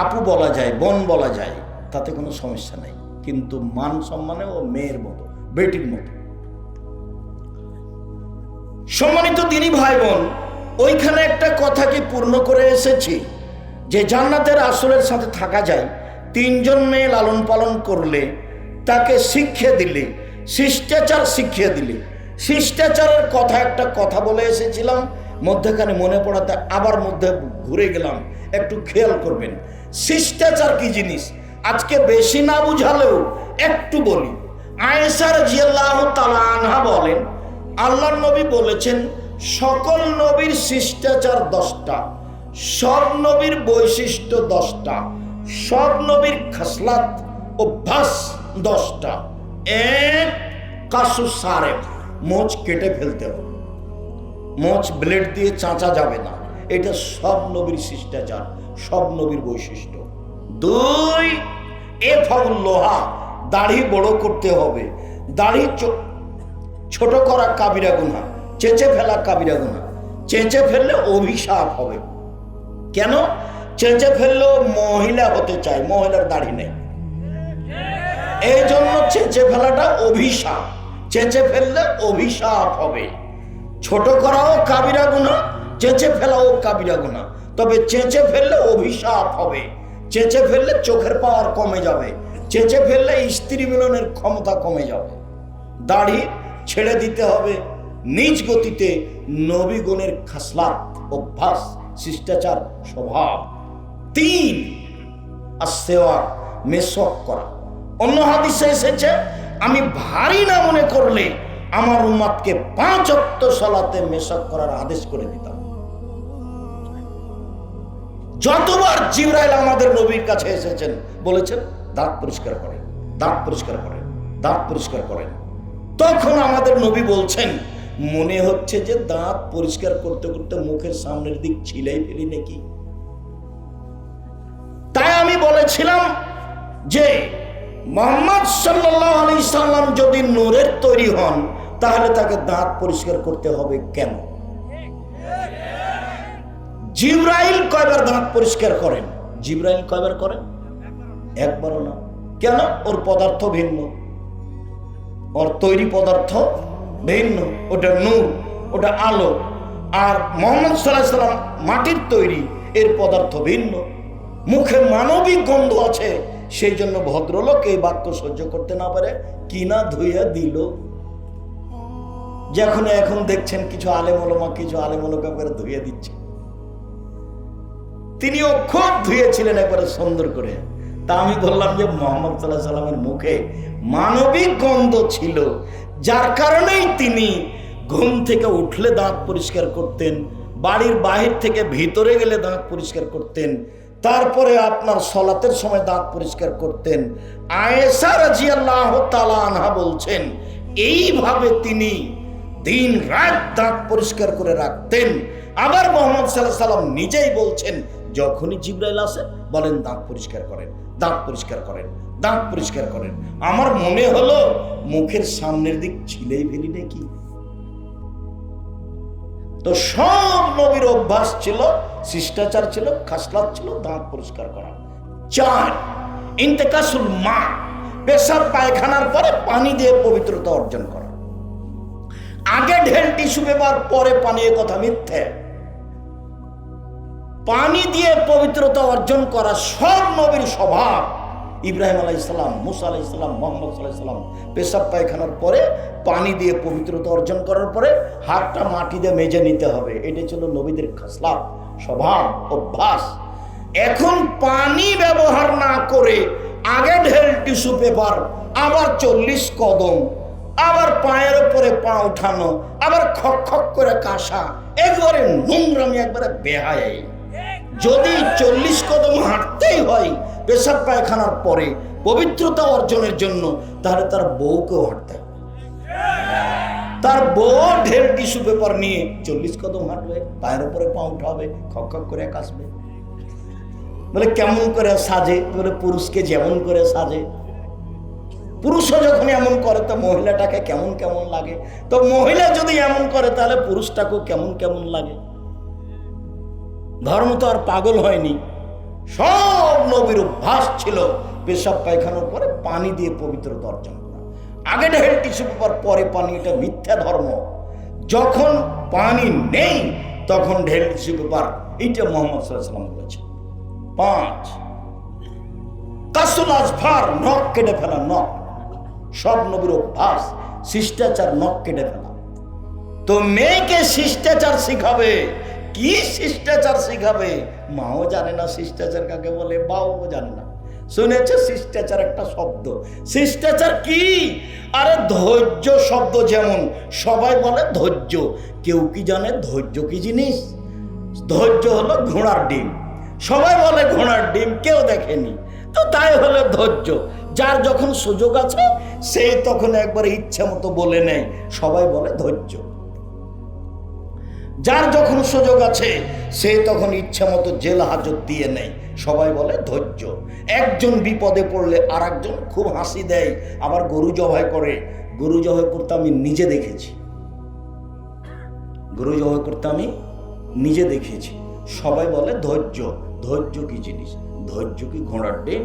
আপু বলা যায়, বোন বলা যায়, তাতে কোনো সমস্যা নেই, কিন্তু মান সম্মানে ও মেয়ের মতো, বেটির মতো। সম্মানিত দিনী ভাই বোন, ওইখানে একটা কথাকে পূর্ণ করে এসেছি যে জান্নাতের আসরের সাথে থাকা যায়। 3 জন মেয়ে লালন পালন করলে, তাকে শিক্ষা দিলে, শিষ্টাচার শিখিয়ে দিলে। শিষ্টাচারের কথা একটা কথা বলে এসেছিলাম, মধ্যখানে মনে পড়াতে আবার মধ্যে ঘুরে গেলাম, একটু খেয়াল করবেন। শিষ্টাচার কি জিনিস আজকে বেশি না বুঝালেও একটু বলি। আয়েশা রাদিয়াল্লাহু তাআলা আনহা বলেন, আল্লাহর নবী বলেছেন সকল নবীর শিষ্টাচার 10টা, সব নবীর বৈশিষ্ট্য 10টা, সব নবীর খাসলাত অভ্যাস 10টা। এক, কাসু সারে, মোচ কেটে ফেলতে হবে, মোচ ব্লেড দিয়ে চাঁচা যাবে না, এটা সব নবীর শিষ্টাচার, সব নবীর বৈশিষ্ট্য। 2, এফাউল লোহা, দাড়ি বড় করতে হবে, দাড়ি ছোট করা কাবিরা গুনাহ, চেঁচে ফেলা কাবিরা গুনাহ। চেঁচে ফেললে অভিশাপ হবে। কেন? চেঁচে ফেললেও মহিলা হতে চায়, মহিলার দাড়ি নেই, এই জন্য চেঁচে ফেলাটা অভিশাপ। চেঁচে ফেললে অভিশাপ হবে। ছোট করাও কাবিরা গুনাহ, চেঁচে ফেলাও কাবিরা গুনাহ, তবে চেঁচে ফেললে অভিশাপ হবে। চেঁচে ফেললে চোখের পাওয়ার কমে যাবে, চেঁচে ফেললে স্ত্রী মিলনের ক্ষমতা কমে যাবে। দাড়ি ছেড়ে দিতে হবে নিজ গতিতে, নবীগণের খাসলাত অভ্যাস শিষ্টাচার স্বভাব। 3, আসওয়াক, মেসওয়াক করা। অন্য হাদিসে এসেছে আমি ভারী না মনে করলে আমার উম্মতকে 5 ওয়াক্ত সালাতে মেসওয়াক করার আদেশ করে দিতাম। যতবার জিবরাইল আমাদের নবীর কাছে এসেছেন বলেছেন দাঁত পরিষ্কার করেন, দাঁত পরিষ্কার করেন, দাঁত পরিষ্কার করেন, তখন আমাদের নবী বলছেন মনে হচ্ছে যে দাঁত পরিষ্কার করতে করতে মুখের সামনের দিক ছিলাই ফেলি নাকি। তাই আমি বলেছিলাম যে মুহাম্মদ সাল্লাল্লাহু আলাইহি সাল্লাম যদি নূরের তৈরি হন তাহলে তাকে দাঁত পরিষ্কার করতে হবে কেন? জিবরাইল কয়বার দাঁত পরিষ্কার করেন? জিবরাইল কয়বার করেন? একবারও না। কেন? ওর পদার্থ ভিন্ন, ওর তৈরি পদার্থ ভিন্ন, ওটা নূর, ওটা আলো। আর মুহাম্মদ সাল্লাল্লাহু আলাইহি সাল্লাম মাটির তৈরি, এর পদার্থ ভিন্ন। মুখে মানবিক গন্ধ আছে, সেই জন্য ভদ্রলোক এই বাক্য সহ্য করতে না পারে কিনা ধুইয়া দিল। যখন এখন দেখছেন কিছু আলেম ওলামা, কিছু আলেম ওলামা করে ধুইয়া দিচ্ছে, তিনিও খুব ধুয়েছিলেন একবারে সুন্দর করে। তা আমি বললাম যে মুহাম্মদ সাল্লাল্লাহু আলাইহি সাল্লামের মুখে মানবিক গন্ধ ছিল, যার কারণেই তিনি ঘুম থেকে উঠলে দাঁত পরিষ্কার করতেন, বাড়ির বাহির থেকে ভিতরে গেলে দাঁত পরিষ্কার করতেন, তারপরে আপনার সালাতের সময় দাঁত পরিষ্কার করতেন। আয়েশা রাদিয়াল্লাহু তাআলা আনহা বলছেন এইভাবে তিনি দিন রাত দাঁত পরিষ্কার করে রাখতেন। আবার মুহাম্মদ সাল্লাল্লাহু আলাইহি সাল্লাম নিজেই বলছেন যখনই জিবরাইল আসে বলেন দাঁত পরিষ্কার করেন, দাঁত পরিষ্কার করেন, দাঁত পরিষ্কার করেন। আমার মনে হলো মুখের সামনের দিক ছিলেই ফেলি নাকি। তো সব নবীর অভ্যাস ছিল, শিষ্টাচার ছিল, খাসলাত ছিল দাঁত পরিষ্কার করা। 4, ইন্তেকাসুল মা, পেশাব পায়খানার পরে পানি দিয়ে পবিত্রতা অর্জন করা। আগে ঢেল টিস্যু পেপার, পরে পানি, এ কথা মিথ্যে। পানি দিয়ে পবিত্রতা অর্জন করা সব নবীর স্বভাব। ইব্রাহিম আলাইহিস সালাম, মুসা আলাইহিস সালাম, মুহাম্মদ সাল্লাল্লাহু আলাইহি সাল্লাম পেশাব পায়খানার পরে পানি দিয়ে পবিত্রতা অর্জন করার পরে হাতটা মাটি দিয়ে মেজে নিতে হবে। এটা ছিল নবীদের খাসলাত, স্বভাব, অভ্যাস। এখন পানি ব্যবহার না করে আগে ঢেল টিস্যু পেপার, আবার 40 কদম, আবার পায়ের উপরে পা উঠানো, আবার খক খক করে কাশা, একবারে নোংরামি, একবারে বেহায়াই। যদি 40 কদম হাঁটতেই হয় পেশাব পায়খানার পরে পবিত্রতা অর্জনের জন্য, তাহলে তার বউকেও হাঁটতে হবে। তার বউ ঢের টিস্যু পেপার নিয়ে 40 কদম হাঁটবে, পায়ের উপরে পা উঠাবে, খক খক করে কাশবে। বলে কেমন করে সাজে? বলে পুরুষকে যেমন করে সাজে। পুরুষও যখন এমন করে তো মহিলাটাকে কেমন কেমন লাগে, তো মহিলা যদি এমন করে তাহলে পুরুষটাকেও কেমন কেমন লাগে। ধর্ম তো আর পাগল হয়নি। সব নবীর অভ্যাস ছিল পেশাব পায়খানার পরে পানি দিয়ে পবিত্রতা অর্জন করা। আগে ঢের টিস্যু পেপার, পরে পানি, এটা মিথ্যা ধর্ম। যখন পানি নেই তখন ঢের টিস্যু পেপার, এইটা মোহাম্মদ সাল্লাল্লাহু আলাইহি ওয়াসাল্লাম বলেছেন। 5 কাসুল আজফার, নখ কেটে ফেলা। নখ সব নবীর অভ্যাস, শিষ্টাচার, নখ কেটে ফেলা। তো মেয়েকে শিষ্টাচার শিখাবে, কি শিষ্টাচার শিখাবে? মাও জানে না শিষ্টাচার কাকে বলে, বাবাও জানে না। শুনেছে শিষ্টাচার একটা শব্দ, শিষ্টাচার কি? আরে ধৈর্য শব্দ যেমন সবাই বলে ধৈর্য, কেউ কি জানে ধৈর্য কি জিনিস? ধৈর্য হলো ঘোড়ার ডিম। সবাই বলে ঘোড়ার ডিম, কেউ দেখেনি। তো তাই হলো ধৈর্য। যার যখন সুযোগ আছে সে তখন একবার ইচ্ছা মতো বলে নেয়, সবাই বলে ধৈর্য। যার যখন সুযোগ আছে সে তখন ইচ্ছা মতো জেল হাজত দিয়ে নেয়, সবাই বলে ধৈর্য। একজন বিপদে পড়লে আর একজন খুব হাসি দেয়, আবার গরু জবাই করে। গরু জবাই করতে আমি নিজে দেখেছি, গরু জবাই করতে আমি নিজে দেখেছি। সবাই বলে ধৈর্য। ধৈর্য কি জিনিস? ধৈর্য কি ঘোড়ার ডিম?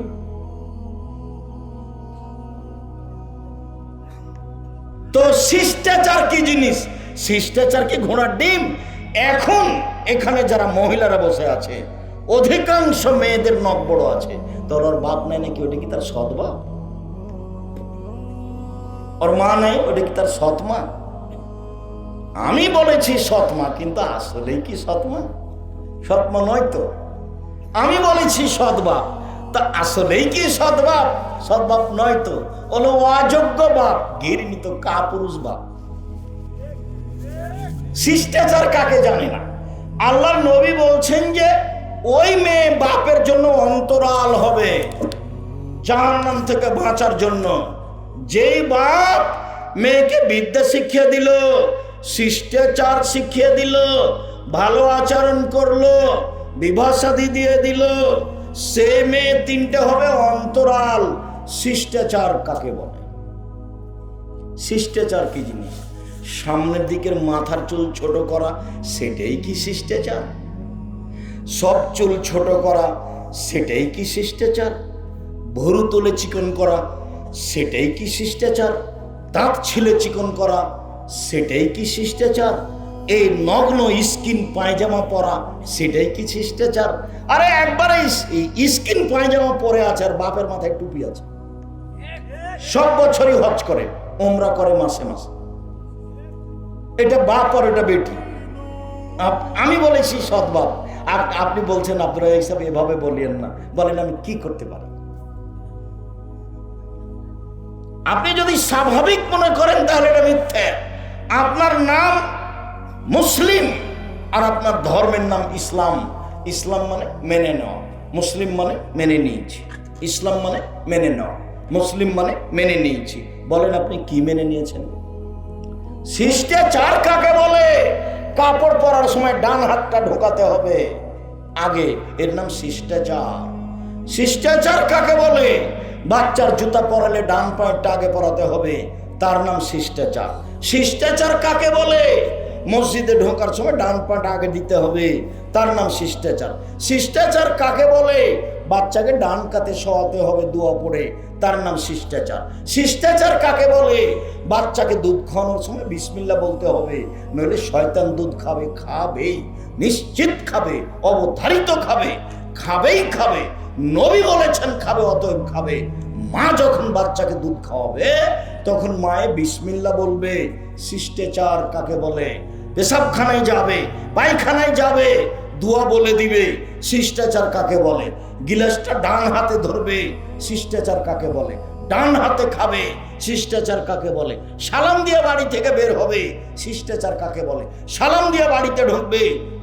তো শিষ্টাচার কি জিনিস? শিষ্টাচার কি ঘোড়ার ডিম? এখন এখানে যারা মহিলারা বসে আছে, অধিকাংশ মেয়েদের নখ বড় আছে, তোর ওর বাপ নাই নাকি? ওটা কি তার সৎ বাপ? ওর মা নাই, ওটা কি তার সৎ মা? আমি বলেছি সৎ মা, কিন্তু আসলেই কি সৎ মা? সৎ মা নয় তো। আমি বলেছি সৎ বাপ, তা আসলেই কি সৎ বাপ? সৎ বাপ নয় তো, হলো অযোগ্য বাপ, ঘৃণিত কাপুরুষ বাপ। শিষ্টাচার কাকে জানে না। আল্লাহর নবী বলছেন যে ওই মেয়ে বাপের জন্য অন্তরাল হবে জাহান্নাম থেকে বাঁচার জন্য। যেই বাপ মেয়েকে বিদ্যা শিখিয়ে দিল, শিষ্টাচার শিখিয়ে দিল, ভালো আচরণ করলো, বিবাহ শাদী দিয়ে দিল, সে মেয়ে 3টে হবে অন্তরাল। শিষ্টাচার কাকে বলে? শিষ্টাচার কি জিনিস? সামনের দিকের মাথার চুল ছোট করা, সেটাই কি শিষ্টাচার? সব চুল ছোট করা, সেটাই কি শিষ্টাচার? ভরু তুলে চিকন করা, সেটাই কি শিষ্টাচার? দাঁত ছিলে চিকন করা, সেটাই কি শিষ্টাচার? এই নগ্ন স্কিন পায়জামা পরা, সেটাই কি শিষ্টাচার? আরে একবারে স্কিন পায়জামা পরে আছে আর বাপের মাথায় টুপি আছে, সব বছরই হজ করে, ওমরা করে মাসে মাসে। এটা বাপ আর এটা বেটি। আমি বলেছি সৎ বাপ, আর আপনি বলছেন আপনারা এইসব এভাবে বলিয়েন না। বলেন আমি কি করতে পারি? আপনি যদি স্বাভাবিক মনে করেন তাহলে এটা মিথ্যা। আপনার নাম মুসলিম আর আপনার ধর্মের নাম ইসলাম। ইসলাম মানে মেনে নেওয়া, মুসলিম মানে মেনে নিয়েছি। ইসলাম মানে মেনে নেওয়া, মুসলিম মানে মেনে নিয়েছি। বলেন আপনি কি মেনে নিয়েছেন? শিষ্টাচার কাকে বলে? কাপড় পরার সময় ডান হাতটা ঢোকাতে হবে আগে, এর নাম শিষ্টাচার। শিষ্টাচার কাকে বলে? বাচ্চার জুতা পরালে ডান পায়েরটা আগে পরাতে হবে, তার নাম শিষ্টাচার। শিষ্টাচার কাকে বলে? মসজিদে ঢোকার সময় ডান পাটা আগে দিতে হবে, তার নাম শিষ্টাচার। শিষ্টাচার কাকে বলে? বাচ্চাকে ডান কাতে শোয়াতে হবে দোয়া পড়ে, তার নাম শিষ্টাচার। শিষ্টাচার কাকে বলে? বাচ্চাকে দুধ খাওয়ানোর সময় বিসমিল্লাহ বলতে হবে, নইলে শয়তান দুধ খাবে, খাবেই, নিশ্চিত খাবে, অবধারিত খাবে, খাবেই খাবে। নবী বলেছেন খাবে, অতএব খাবে। মা যখন বাচ্চাকে দুধ খাওয়াবে তখন মায়ে বিসমিল্লাহ বলবে। শিষ্টাচার কাকে বলে? পেশাবখানায় যাবে, পায়খানায় যাবে, দোয়া বলে দিবে। শিষ্টাচার কাকে বলে? গিলাসটা ডান হাতে ধরবে। শিষ্টাচার কাকে বলে? ডান হাতে খাবে, শিষ্টাচার কাকে বলে? সালাম দিয়ে বাড়ি থেকে বের হবে, শিষ্টাচার কাকে বলে? সালাম দিয়ে বাড়িতে ঢুকবে,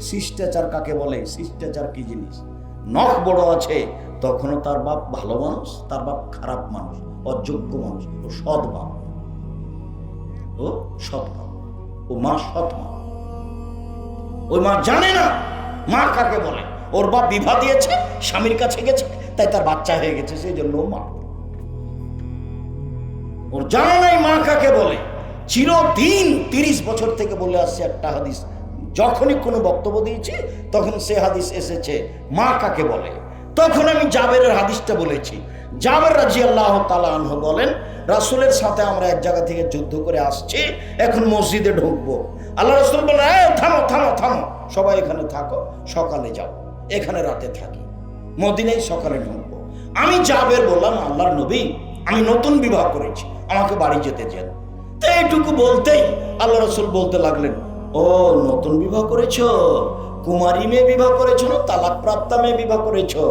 শিষ্টাচার কাকে বলে? শিষ্টাচার কি জিনিস? নখ বড় আছে তখনও তার বাপ ভালো মানুষ, তার বাপ খারাপ মানুষ, অযোগ্য মানুষ, ও সৎ বাপ, ও সৎ বাপ, ও মা সৎ মা। ওই মা জানে না মা কাকে বলে। ওর বাপ বিবাহ দিয়েছে, স্বামীর কাছে গেছে, তাই তার বাচ্চা হয়ে গেছে, সেই জন্য মা। ওর জানা নাই মা কাকে বলে। চিরদিন 30 বছর থেকে বলে আসছে একটা হাদিস, যখনই কোনো বক্তব্য দিয়েছি তখন সে হাদিস এসেছে মা কাকে বলে। তখন আমি জাবেরের হাদিসটা বলেছি। জাবের রাদিয়াল্লাহু তাআলা আনহু বলেন, রাসূলের সাথে আমরা এক জায়গা থেকে যুদ্ধ করে আসছি, এখন মসজিদে ঢুকবো। আল্লাহ রাসূল বললেন, থামো থামো থামো, সবাই এখানে থাকো, সকালে যাও, এখানে রাতে থাকি, মদিনায় সকালে ঢুকবো। আমি জাবের বললাম, আল্লাহর নবী, আমি নতুন বিবাহ করেছি, আমাকে বাড়ি যেতে দেন। তো এইটুকু বলতেই আল্লাহ রাসূল বলতে লাগলেন, ও নতুন বিবাহ করেছো, কুমারী মেয়ে বিবাহ করেছো না তালাক প্রাপ্তা মেয়ে বিবাহ করেছো?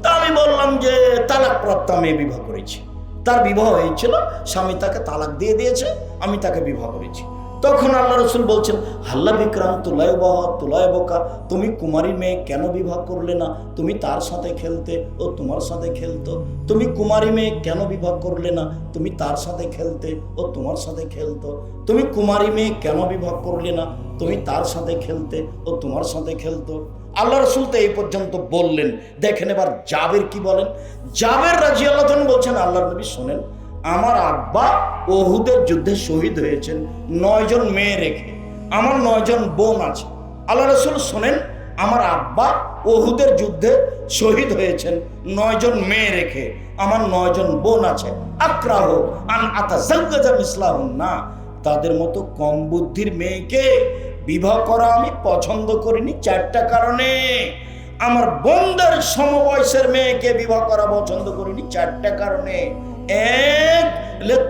তা আমি বললাম যে তালাক প্রাপ্তা মেয়ে বিবাহ করেছি। তার বিবাহ হয়েছিল, স্বামী তাকে তালাক দিয়ে দিয়েছে, আমি তাকে বিবাহ করেছি। তখন আল্লাহ রাসূল বলছেন, হাল্লা বিক্রাম তুলায় বহা তুলায় বোকা, তুমি কুমারী মেয়ে কেন বিবাহ করলে না? তুমি তার সাথে খেলতে, ও তোমার সাথে খেলতো। তুমি কুমারী মেয়ে কেন বিবাহ করলে না? তুমি তার সাথে খেলতে, ও তোমার সাথে খেলতো। তুমি কুমারী মেয়ে কেন বিবাহ করলে না? তুমি তার সাথে খেলতে, ও তোমার সাথে খেলতো। আল্লাহ রাসূল তো এই পর্যন্ত বললেন। দেখেন এবার জাবের কি বলেন। জাবের রাদিয়াল্লাহু আনহু বলছেন, আল্লাহর নবী শোনেন, আমার আব্বা উহুদের যুদ্ধে শহীদ হয়েছেন 9 জন মেয়ে রেখে, আমার 9 জন বোন আছে। আল্লাহ রাসূল শোনেন, আমার আব্বা উহুদের যুদ্ধে শহীদ হয়েছেন 9 জন মেয়ে রেখে, আমার 9 জন বোন আছে। আক্রাহু আন আতাযাওয়াজা মিসলাহুন্না, তাদের মতো কম বুদ্ধির মেয়েকে বিবাহ করা আমি পছন্দ করিনি 4টা কারণে। আমার বোনদের সমবয়সের মেয়েকে বিবাহ করা পছন্দ করিনি 4টা কারণে। এক,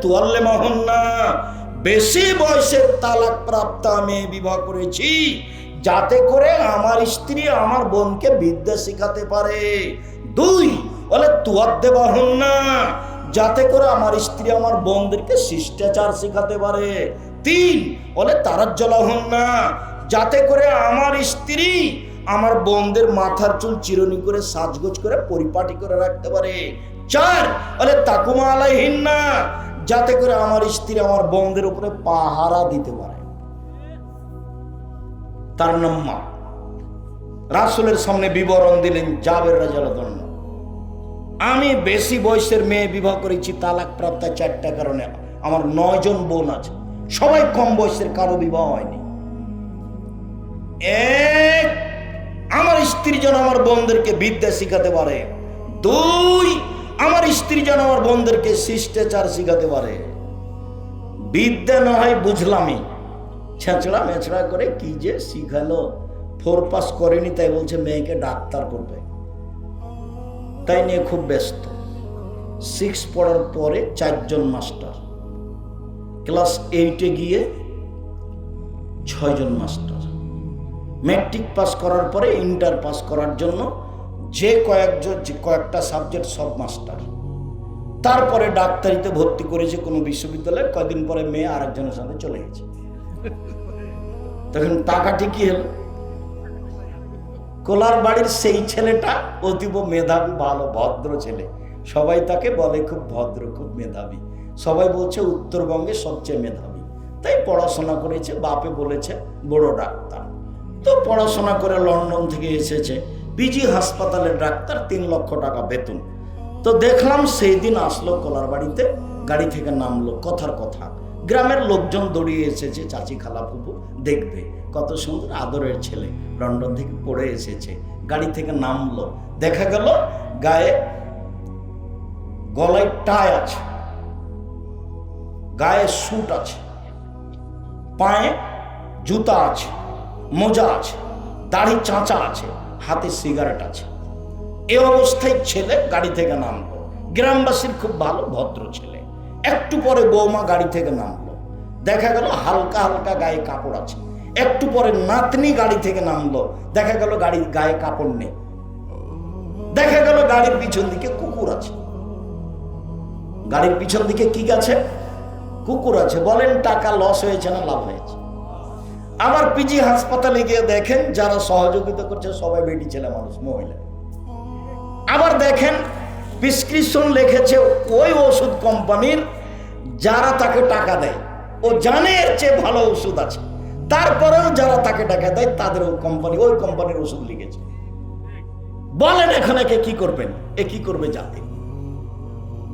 তুয়াল্লে মহন্না, বেশি বয়সের তালাক প্রাপ্তা মেয়ে বিবাহ করেছি যাতে করে আমার স্ত্রী আমার বোনকে বিদ্যা শিখাতে পারে। 2, বলে তুয়াদ্দে বাহন্না, যাতে করে আমার স্ত্রী আমার বোনদেরকে শিষ্টাচার শিখাতে পারে। 3, বলে তারাজ্জলাহন্না, যাতে করে আমার স্ত্রী আমার বোনদের মাথার চুল চিরুনি করে সাজগোজ করে পরিপাটি করে রাখতে পারে। 4, বলে তাকুমা আলাইহিন্না, যাতে করে আমার স্ত্রী আমার বোনদের উপরে পাহারা দিতে পারে। তার নাম মা। রাসূলের সামনে বিবরণ দিলেন জাবের রাদিয়াল্লাহু আনহু, আমি বেশি বয়সের মেয়ে বিবাহ করেছি তালাক প্রাপ্তা 4টা কারণে। আমার 9 জন বোন আছে, সবাই কম বয়সের, কারো বিবাহ হয়নি। 1, আমার স্ত্রী যেন আমার বোনদেরকে বিদ্যা শিখাতে পারে। 2, আমার স্ত্রী যেন আমার বোনদেরকে শিষ্টাচার শিখাতে পারে। বিদ্যা না হয় বুঝলামই, ছেঁচড়া মেছড়া করে কি যে শিখালো। 4 পাস করেনি, তাই বলছে মেয়েকে ডাক্তার করবে, তাই নিয়ে খুব ব্যস্ত। 6 পড়ার পরে 4 জন মাস্টার, ক্লাস 8-এ গিয়ে 6 জন মাস্টার, ম্যাট্রিক পাস করার পরে ইন্টার পাস করার জন্য যে কয়েকটা সাবজেক্ট সব মাস্টার। তারপরে ডাক্তারিতে ভর্তি করেছে কোনো বিশ্ববিদ্যালয়ে, কয়েকদিন পরে মেয়ে আরেকজনের সাথে চলে গেছে। তখন টাকাটি কি হলো? কোলার বাড়ির সেই ছেলেটা অতীব মেধাবী, ভালো ভদ্র ছেলে, সবাই তাকে বলে খুব ভদ্র, খুব মেধাবী, সবাই বলছে উত্তরবঙ্গে সবচেয়ে মেধাবী, তাই পড়াশোনা করেছে, বাপে বলেছে বড় ডাক্তার। তো পড়াশোনা করে লন্ডন থেকে এসেছে, পিজি হাসপাতালের ডাক্তার, 3 লক্ষ টাকা বেতন। তো দেখলাম সেই দিন আসলো কোলার বাড়িতে, গাড়ি থেকে নামলো, কথার কথা গ্রামের লোকজন দৌড়িয়ে এসেছে, চাচি খালা ফুপু দেখবে কত সুন্দর আদরের ছেলে, লন্ডন থেকে পড়ে এসেছে। গাড়ি থেকে নামলো, দেখা গেল গায়ে গলায় টাই আছে, গায়ে স্যুট আছে, পায়ে জুতা আছে, মোজা আছে, দাড়ি চাঁচা আছে, হাতে সিগারেট আছে। এ অবস্থায় ছেলে গাড়ি থেকে নামলো। গ্রামবাসীর খুব ভালো ভদ্র ছেলে। একটু পরে বৌমা গাড়ি থেকে নামলো, দেখা গেল হালকা হালকা গায়ে কাপড় আছে। একটু পরে নাতনি গাড়ি থেকে নামলো, দেখা গেল গায়ে কাপড় নেই, দেখা গেল গাড়ির পিছন দিকে কুকুর আছে। গাড়ির পিছন দিকে কি আছে? কুকুর আছে। বলেন টাকা লস হয়েছে না লাভ হয়েছে? আবার পিজি হাসপাতালে গিয়ে দেখেন যারা সহযোগিতা করছে সবাই বেটি ছেলে মানুষ, মহিলা। আবার দেখেন প্রেসক্রিপশন লিখেছে ওই ওষুধ কোম্পানির, যারা তাকে টাকা দেয় ও জানে এর চেয়ে ভালো ওষুধ আছে, তারপরেও যারা তাকে টাকা দেয় তাদের ওই কোম্পানির ওষুধ লিখেছে। বলেন এখন একে কি করবেন? এ কি করবে জাতি?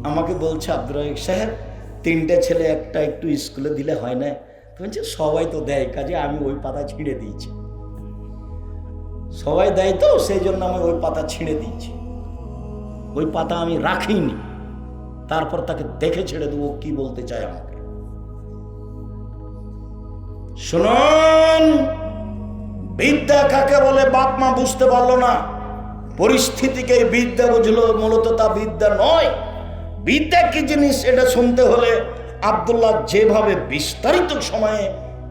আমাকে বলছে আব্দুর রাজ্জাক সাহেব, 3টে ছেলে একটা একটু স্কুলে দিলে হয় না? বলছে সবাই তো দেয়, কাজে আমি ওই পাতা ছিঁড়ে দিয়েছি। সবাই দেয় তো সেই জন্য আমি ওই পাতা ছিঁড়ে দিয়েছি, ওই পাতা আমি রাখিনি। তারপর তাকে দেখে ছেড়ে দেবো কি বলতে চায় আমাকে। শুনুন, বিদ্যা কাকে বলে বাপ মা বুঝতে পারলো না, পরিস্থিতিকে বিদ্যা বুঝলো, মূলত তা বিদ্যা নয়। বিদ্যা কি জিনিস এটা শুনতে হলে আব্দুল্লাহ যেভাবে বিস্তারিত সময়ে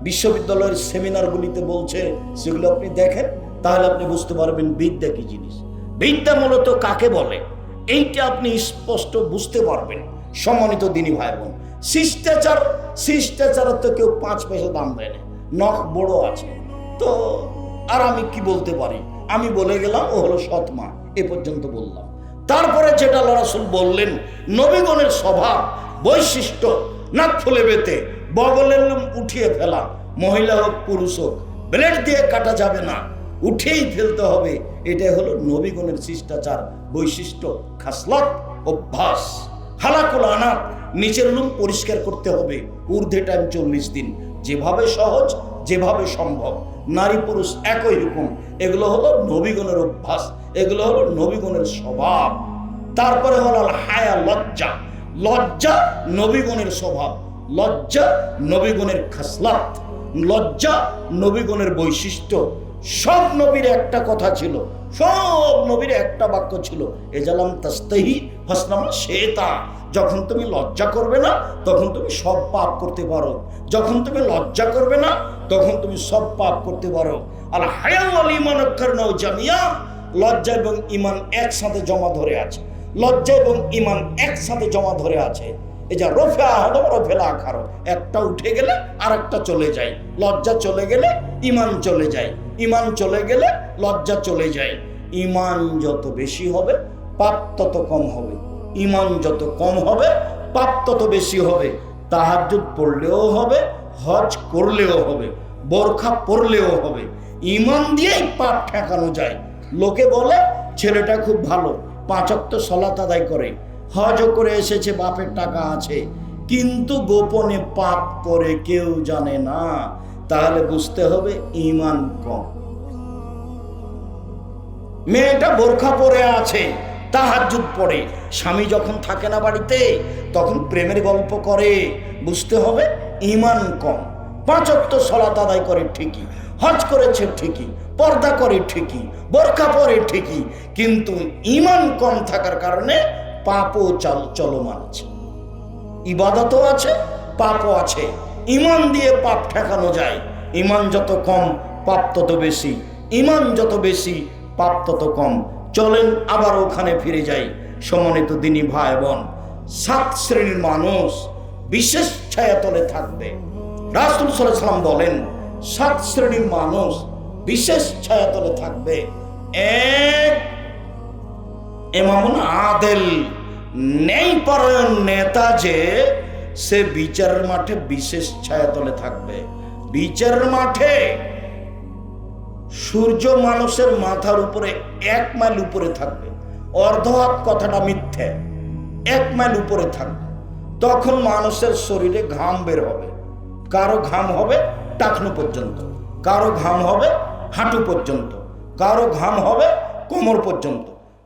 বিশ্ববিদ্যালয়ের সেমিনারগুলিতে বলছে সেগুলো আপনি দেখেন, তাহলে আপনি বুঝতে পারবেন বিদ্যা কি জিনিস। বিদ্যা মূলত কাকে বলে এইটা আপনি স্পষ্ট বুঝতে পারবেন। সম্মানিত দিনী ভাই বোন, শিষ্টাচার তো কেউ 5 পয়সা দাম দেয় না, নখ বড় আছে তো। আর আমি কি বলতে পারি? আমি বলে গেলাম ও হলো সৎ মা, এ পর্যন্ত বললাম। তারপরে যেটা আল্লাহ রাসূল বললেন, নবীগণের স্বভাব বৈশিষ্ট্য, নাক ফুলে বেতে বগলের লোম উঠিয়ে ফেলা, মহিলা হোক পুরুষ হোক ব্লেড দিয়ে কাটা যাবে না, উঠেই ফেলতে হবে। এটাই হলো নবীগণের শিষ্টাচার, বৈশিষ্ট্য, খাসলত, অভ্যাস। হালাকুল আনাত, নিচের লোম পরিষ্কার করতে হবে ঊর্ধ্বে টাইম 40 দিন, যেভাবে সহজ, যেভাবে সম্ভব। নারী পুরুষ একই রকম। এগুলো হলো নবীগণের অভ্যাস, এগুলো হলো নবীগণের স্বভাব। তারপরে হলো হায়া, লজ্জা। লজ্জা নবীগণের স্বভাব, লজ্জা নবীগণের খাসলাত, লজ্জা নবীগণের বৈশিষ্ট্য। সব নবীর একটা কথা ছিল, সব নবীর একটা বাক্য ছিল, এজালাম তাস্তাহি ফাসনামা শেতা। যখন তুমি লজ্জা করবে না তখন তুমি সব পাপ করতে পারো, যখন তুমি লজ্জা করবে না তখন তুমি সব পাপ করতে পারো। আর হায়া ওয়াল ঈমান আকারনাও জামিয়া, লজ্জা এবং ঈমান একসাথে জমা ধরে আছে, লজ্জা এবং ঈমান একসাথে জমা ধরে আছে। এই যে রফা আহদম রফেলা আখারো, একটা উঠে গেলে আর একটা চলে যায়। লজ্জা চলে গেলে ঈমান চলে যায়, ঈমান চলে গেলে লজ্জা চলে যায়। ঈমান যত বেশি হবে পাপ তত কম হবে, ঈমান যত কম হবে পাপ তত বেশি হবে। তাহাজ্জুদ পড়লেও হবে, হজ করলেও হবে, বোরখা পরলেও হবে। ঈমান দিয়েই পাপ ঠেকানো যায়। লোকে বলে ছেলেটা খুব ভালো, 5 ওয়াক্ত সালাত আদায় করে, হজও করে এসেছে, বাপের টাকা আছে, কিন্তু গোপনে পাপ করে কেউ জানে না। তাহলে বুঝতে হবে ঈমান কম। মেয়েটা বোরখা পরে আছে, তাহাজ্জুদ পড়ে, স্বামী যখন থাকে না বাড়িতে তখন প্রেমের গল্প করে, বুঝতে হবে ঈমান কম। 5 ওয়াক্ত সালাত আদায় করে ঠিকই, হজ করেছে ঠিকই, পর্দা করে ঠিকই, বোরখা পরে ঠিকই, কিন্তু ঈমান কম থাকার কারণে পাপও চলমান আছে, ইবাদতও আছে, পাপও আছে। ঈমান দিয়ে পাপ ঠেকানো যায়। ঈমান যত কম পাপ তত বেশি, ঈমান যত বেশি পাপ তত কম। চলেন আবার ওখানে ফিরে যাই। সম্মানিত দিনী ভাই বোন, 7 শ্রেণীর মানুষ বিশেষ ছায়াতলে থাকবে। রাসূল সাল্লাল্লাহু আলাইহি ওয়াসাল্লাম বলেন 7 শ্রেণীর মানুষ বিশেষ ছায়াতলে থাকবে। 1, ইমামুন আদেল, ন্যায়পরায়ণ নেতা, যে সে বিচারের মাঠে বিশেষ ছায়াতলে থাকবে। বিচারের মাঠে সূর্য মানুষের মাথার উপরে 1 মাইল উপরে থাকবে, অর্ধ হাত কথাটা মিথ্যে, 1 মাইল উপরে থাকবে। তখন মানুষের শরীরে ঘাম বের হবে, কারো ঘাম হবে টাকনু পর্যন্ত, কারো ঘাম হবে হাঁটু পর্যন্ত, কারো ঘাম হবে কোমর পর্যন্ত,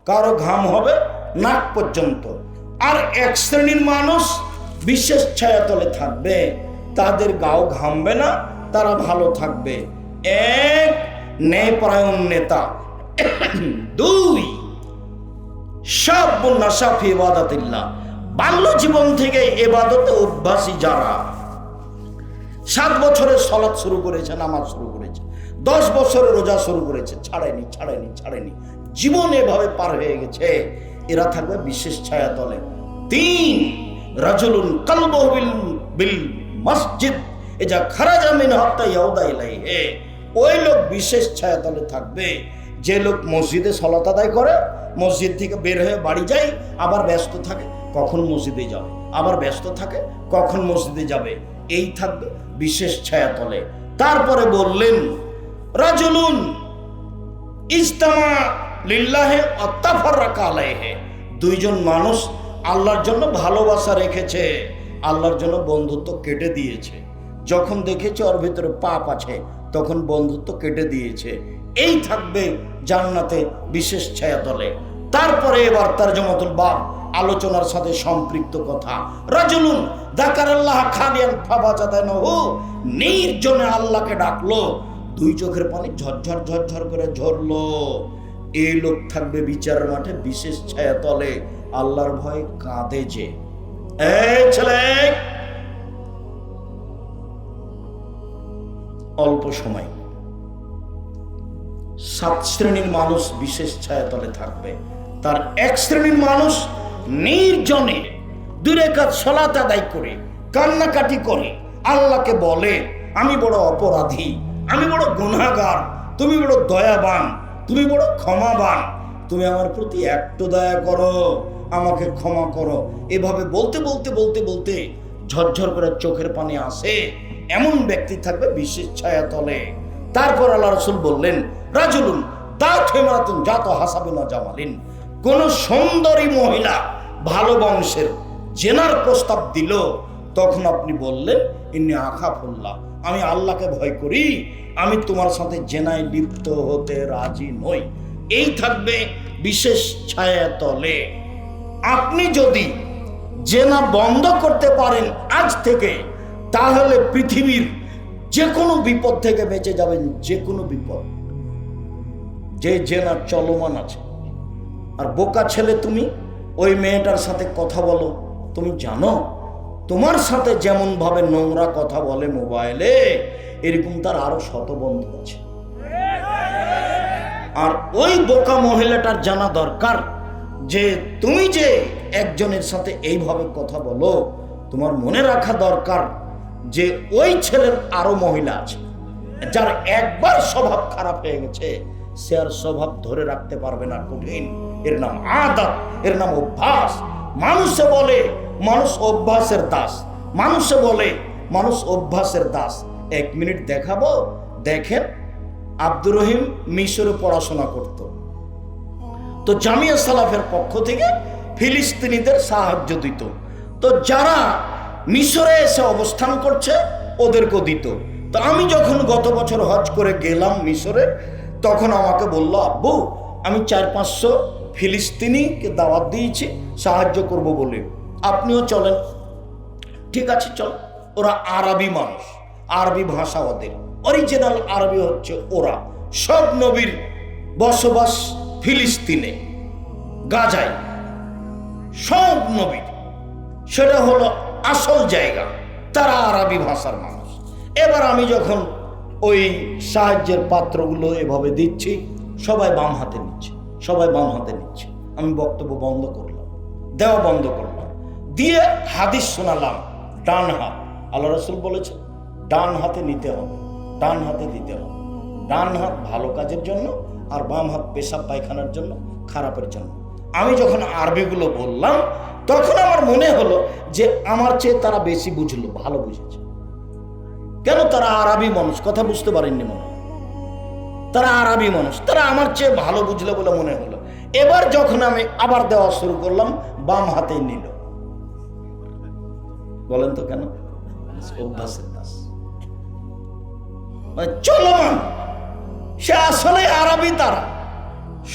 কারো ঘাম হবে নাক পর্যন্ত। আর 1 শ্রেণীর মানুষ বিশেষ ছায়াতলে থাকবে, তাদের গাও ঘামবে না, তারা ভালো থাকবে। 1, ন্যায়পরায়ণ নেতা। 2, শাবুন নাশা ফি ইবাদাতিল্লাহ, বাল্য জীবন থেকে ইবাদতে অভ্যাসী যারা, 7 বছরে সালাত শুরু করেছে, নামাজ শুরু করেছে, 10 বছরে রোজা শুরু করেছে, ছাড়েনি, জীবন এভাবে পার হয়ে গেছে, এরা থাকবে বিশেষ ছায়াতলে। 3, রাজুলুন কালবুহু বিল মসজিদ ইজা খারাজা মিন হাত্তা ইয়াউদা ইলাইহি, ওই লোক বিশেষ ছায়াতলে থাকবে যে লোক মসজিদে সালাত আদায় করে, মসজিদ থেকে বের হয়ে বাড়ি যায়, আবার ব্যস্ত থাকে কখন মসজিদে যাবে, আবার ব্যস্ত থাকে কখন মসজিদে যাবে, এই থাকবে বিশেষ ছায়াতলে। তারপরে বললেন রাজুলুন ইজতামা লিল্লাহি ওয়া তাফাররাকা আলাইহি, দুইজন মানুষ আল্লাহর জন্য ভালোবাসা রেখেছে, আল্লাহর জন্য বন্ধুত্ব কেটে দিয়েছে, যখন দেখেছে ওর ভিতরে পাপ আছে তখন বন্ধুত্ব কেটে দিয়েছে, এই থাকবে জান্নাতে বিশেষ ছায়াতলে। তারপরে এবার তারজমাতুল বাব, আলোচনার সাথে সম্পৃক্ত কথা, রাজুলুন যাকারাল্লাহ খালিয়ান ফাবাজাদানহু, নির্জনে আল্লাহকে ডাকলো, দুই চোখের পানি ঝরঝর ঝরঝর করে ঝরলো, এই লোক থাকবে বিচারের মাঠে বিশেষ ছায়াতলে, আল্লাহর ভয়ে কাঁদে যে। এই ছেলে, অল্প সময় 7 শ্রেণীর মানুষ বিশেষ ছায়াতলে থাকবে। তার এক শ্রেণীর মানুষ নির্জনে 2 রাকাত সালাত আদায় করে কান্নাকাটি করে আল্লাহকে বলে, আমি বড় অপরাধী, আমি বড় গুনাহগার, তুমি বড় দয়াবান, তুমি বড় ক্ষমাবান, তুমি আমার প্রতি একটু দয়া করো, আমাকে ক্ষমা করো। এভাবে বলতে বলতে বলতে বলতে ঝরঝর করে চোখের পানি আসে, এমন ব্যক্তি থাকবে বিশেষ ছায়াতলে। তারপর আল্লাহ রাসূল বললেন রাজুলুন দাত হেমারাতুন জাত হাসাবিন ওয়া জামালিন, কোন সুন্দরী মহিলা ভালো বংশের জেনার প্রস্তাব দিল, তখন আপনি বললেন ইন্নী আখাফুল্লাহ, আমি আল্লাহকে ভয় করি, আমি তোমার সাথে জেনায় লিপ্ত হতে রাজি নই, এই থাকবে বিশেষ ছায়াতলে। আপনি যদি জেনা বন্ধ করতে পারেন আজ থেকে, তাহলে পৃথিবীর যে কোনো বিপদ থেকে বেঁচে যাবেন, যে কোনো বিপদ যে জেনা চলমান আছে। আর বোকা ছেলে তুমি, ওই মেয়েটার সাথে কথা বলো, তুমি জানো তোমার সাথে যেমন ভাবে নোংরা কথা বলে মোবাইলে, এরকম তার আরো শত বন্ধু আছে। আর ওই বোকা মহিলাটার জানা দরকার যে তুমি যে একজনের সাথে এইভাবে কথা বলো, তোমার মনে রাখা দরকার যে ওই ছেলের আরো মহিলা আছে, যার একবার স্বভাব খারাপ হয়ে গেছে, সে আর স্বভাব ধরে রাখতে পারবে না, কঠিন। এর নাম আদত, এর নাম অভ্যাস। মানুষে বলে মানুষ অভ্যাসের দাস, মানুষে বলে মানুষ অভ্যাসের দাস। 1 মিনিট দেখাবো, দেখেন আব্দুর রহিম মিশরে পড়াশোনা করত, তো জামিয়া সালাফের পক্ষ থেকে ফিলিস্তিনিদের সাহায্য দিত, তো যারা মিশরে এসে অবস্থান করছে ওদেরকেও দিত। তো আমি যখন গত বছর হজ করে গেলাম মিশরে, তখন আমাকে বলল, আব্বু আমি 400-500 ফিলিস্তিনিকে দাওয়াত দিয়েছি সাহায্য করব বলে, আপনিও চলেন। ঠিক আছে চল। ওরা আরবি মানুষ, আরবি ভাষা ওদের, অরিজিনাল আরবি হচ্ছে ওরা। সব নবীর বসবাস ফিলিস্তিনে, গাজায়, সব নবীর সেটা হলো আসল জায়গা, তারা আরবি ভাষার মানুষ। এবার আমি যখন ওই সাহায্যের পাত্রগুলো এভাবে দিচ্ছি, সবাই বাম হাতে নিচ্ছে, সবাই বাম হাতে নিচ্ছে। আমি বক্তব্য বন্ধ করলাম, দেওয়া বন্ধ করলাম, দিয়ে হাদিস শোনালাম ডান হাত। আল্লাহ রাসূল বলেছে ডান হাতে নিতে হবে, ডান হাতে দিতে হবে। ডান হাত ভালো কাজের জন্য, আর বাম হাত পেশাব পায়খানার জন্য, খারাপের জন্য। আমি যখন আরবিগুলো বললাম, তখন আমার মনে হলো যে আমার চেয়ে তারা বেশি বুঝলো, ভালো বুঝেছে। কেন? তারা আরবি মানুষ, কথা বুঝতে পারেননি মনে হয়, তারা আরবি মানুষ, তারা আমার চেয়ে ভালো বুঝলো বলে মনে হলো। এবার যখন আমি আবার দেওয়া শুরু করলাম, বাম হাতেই নিল। বলেন তো কেন? অভ্যাসের দাস, চলমান। সে আসলে আরবি, তারা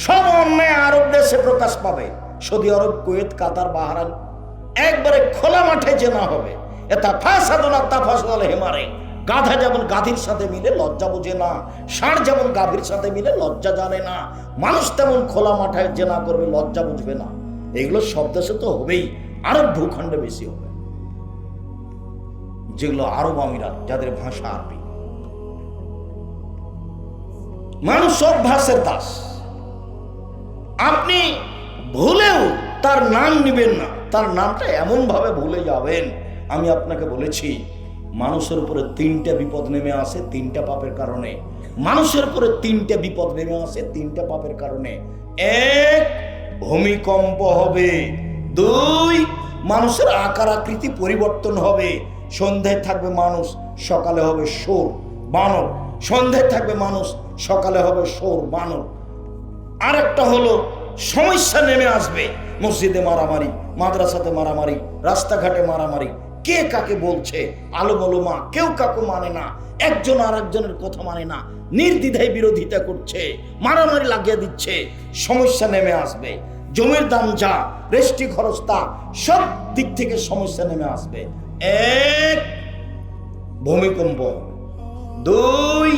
সব অন্যায় আরব দেশে প্রকাশ পাবে, সৌদি আরব, কুয়েত, কাতার, বাহরাইন, একবারে খোলা মাঠে জেনা হবে। এটা ফাসাদুনা তাফাসাল হেমারে, গাধা যেমন গাধীর সাথে মিলে লজ্জা বুঝে না, ষাঁড় যেমন গাভীর সাথে মিলে লজ্জা জানে না, মানুষ তেমন খোলা মাঠে জেনা করবে, লজ্জা বুঝবে না। এগুলো সব দেশে তো হবেই, আরব ভূখণ্ডে বেশি হবে, যেগুলো আরব আমিরাত, যাদের ভাষা আরবি। মানুষ অভ্যাসের দাস। আপনি ভুলেও তার নাম নিবেন না, তার নামটা এমনভাবে ভুলে যাবেন। আমি আপনাকে বলেছি মানুষের উপরে 3টা বিপদ নেমে আসে 3টা পাপের কারণে। মানুষের উপরে 3টা বিপদ নেমে আসে 3টা পাপের কারণে। 1, ভূমিকম্প হবে। 2, মানুষের আকার আকৃতি পরিবর্তন হবে। সন্ধ্যায় থাকবে মানুষ, সকালে হবে শোর বানর। সন্ধ্যায় থাকবে মানুষ, সকালে হবে শোর বানর। আরেকটা হলো সমস্যা নেমে আসবে, মসজিদে মারামারি, মাদ্রাসাতে মারামারি, রাস্তাঘাটে মারামারি, কে কাকে বলছে, আলো বলো মা, কেউ কাকে মানে না, একজন আর একজনের কথা মানে না, নির্দ্বিধায় বিরোধিতা করছে, মারামারি লাগিয়ে দিচ্ছে। সমস্যা নেমে আসবে। জমির দাম যা, রেস্টি খরচ তা, সব দিক থেকে সমস্যা নেমে আসবে। 1, ভূমিকম্প। 2,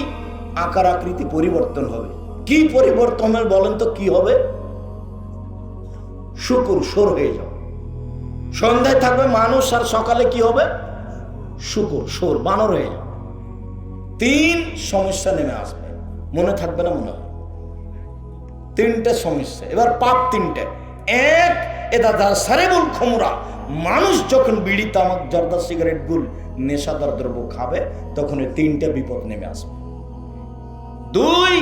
আকার আকৃতি পরিবর্তন হবে। কি পরিবর্তন হবে বলেন তো? কি হবে? শুকুর সোর হয়ে যাবে। সন্ধ্যায় থাকবে মানুষ, আর সকালে কি হবে? শুকুর সোর বানর হয়ে যাবে। 3, সমস্যা নেমে আসবে। মনে থাকবে না? মনে হয় 3টে সমস্যা। এবার পাপ 3টে। 1, এটা সারেবুল খমরা, মানুষ যখন বিড়ি তামাক জর্দা সিগারেট গুল নেশাদার দ্রব্য খাবে তখন এই 3টে বিপদ নেমে আসবে। 2,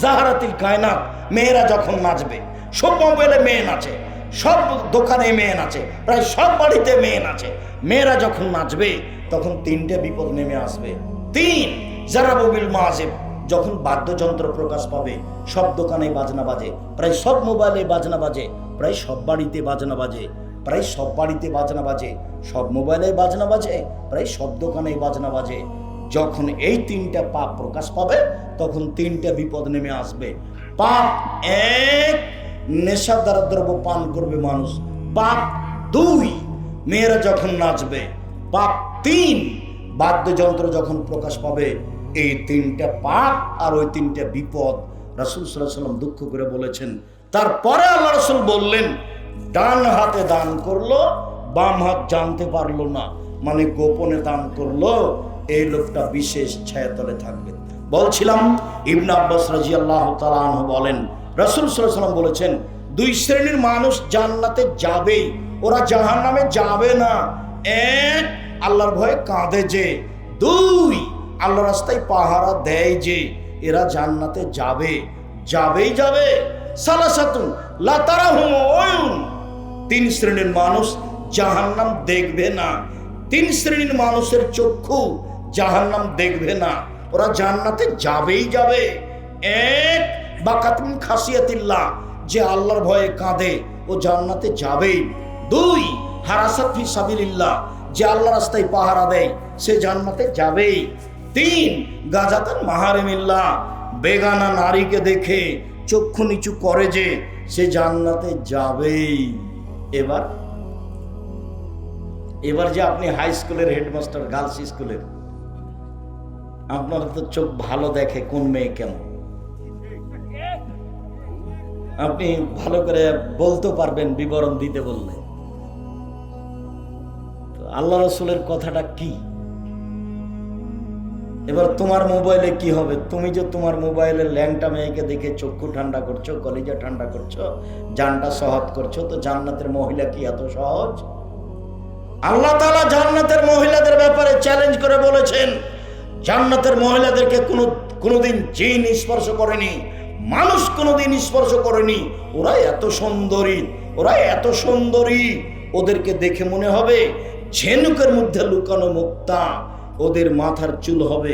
জাহারাতিল কায়নাত, মেয়েরা যখন নাচবে, সব মোবাইলে মেয়ে নাচে, সব দোকানে মেয়ে নাচে, প্রায় সব বাড়িতে মেয়ে নাচে, মেয়েরা যখন নাচবে তখন 3টে বিপদ নেমে আসবে। 3, জারাবুবিল মাজিব, যখন বাদ্যযন্ত্র প্রকাশ পাবে, সব দোকানে বাজনা বাজে, প্রায় সব মোবাইলে বাজনা বাজে, প্রায় সব বাড়িতে বাজনা বাজে, প্রায় সব বাড়িতে বাজনা বাজে, সব মোবাইলে বাজনা বাজে, প্রায় সব দোকানে বাজনা বাজে। যখন এই 3টা পাপ প্রকাশ পাবে তখন 3টা বিপদ নেমে আসবে। পাপ 1, নেশাদার দ্রব্য পান করবে মানুষ। পাপ 2, মেয়েরা যখন নাচবে। পাপ 3, বাদ্যযন্ত্র যখন প্রকাশ পাবে। এই 3টা পাপ আর ওই 3টা বিপদ রাসূল সাল্লাল্লাহু আলাইহি ওয়াসাল্লাম দুঃখ করে বলেছেন। তারপরে আল্লাহ রাসূল বললেন, ডান হাতে দান করলো, বাম হাত জানতে পারলো না, মানে গোপনে দান করলো, এই লোকটা বিশেষ ছায়াতলে থাকবে। বলছিলাম ইবনে আব্বাস রাদিয়াল্লাহু তাআলা আনহু বলেন, রাসূল সাল্লাল্লাহু আলাইহি ওয়াসাল্লাম বলেছেন 2 শ্রেণীর মানুষ জান্নাতে যাবেই, ওরা জাহান্নামে যাবে না। 1, আল্লাহর ভয়ে কাঁদে যে। 2, আল্লাহর রাস্তায় পাহারা দেয় যে, এরা জান্নাতে যাবে, যাবেই যাবে। সালাসাতুন লা তারাহুম উয়ুন, 3 শ্রেণীর মানুষ জাহান্নাম দেখবে না। 3 শ্রেণীর মানুষের চক্ষু জাহান্নাম দেখবে না, ওরা জান্নাতে যাবেই যাবে। 1, বাকাতুন খাসিয়াতিল্লাহ, যে আল্লাহর ভয়ে কাঁদে ও জান্নাতে যাবেই। 2, হারাসাত ফি সাবিলিল্লাহ, যে আল্লাহর রাস্তায় পাহারা দেয় সে জান্নাতে যাবেই। 3, গাজাতান মাহারিমিল্লাহ, বেগানা নারীকে দেখে চক্ষু নিচু করে যে, সে জান্নাতে যাবেই। এবার যে আপনি হাই স্কুলের হেডমাস্টার, গার্লস স্কুলের, আপনার তো চোখ ভালো দেখে কোন মেয়ে কেমন, আপনি ভালো করে বলতে পারবেন বিবরণ দিতে বললে। আল্লাহ রাসূলের কথাটা কি? এবার তোমার মোবাইলে কি হবে? তুমি যে তোমার মোবাইলে ল্যাংটা মেয়েকে দেখে চক্ষু ঠান্ডা করছো, কলিজা ঠান্ডা করছো, জানটা সহজ করছো, তো জান্নাতের মহিলা কি এত সহজ? আল্লাহ তাআলা জান্নাতের মহিলাদের ব্যাপারে চ্যালেঞ্জ করে বলেছেন, জান্নাতের মহিলাদেরকে কোনোদিন জিন স্পর্শ করেনি, মানুষ কোনোদিন স্পর্শ করেনি। ওরা এত সুন্দরী, ওরা এত সুন্দরী, ওদেরকে দেখে মনে হবে ঝিনুকের মধ্যে লুকানো মুক্তা। ওদের মাথার চুল হবে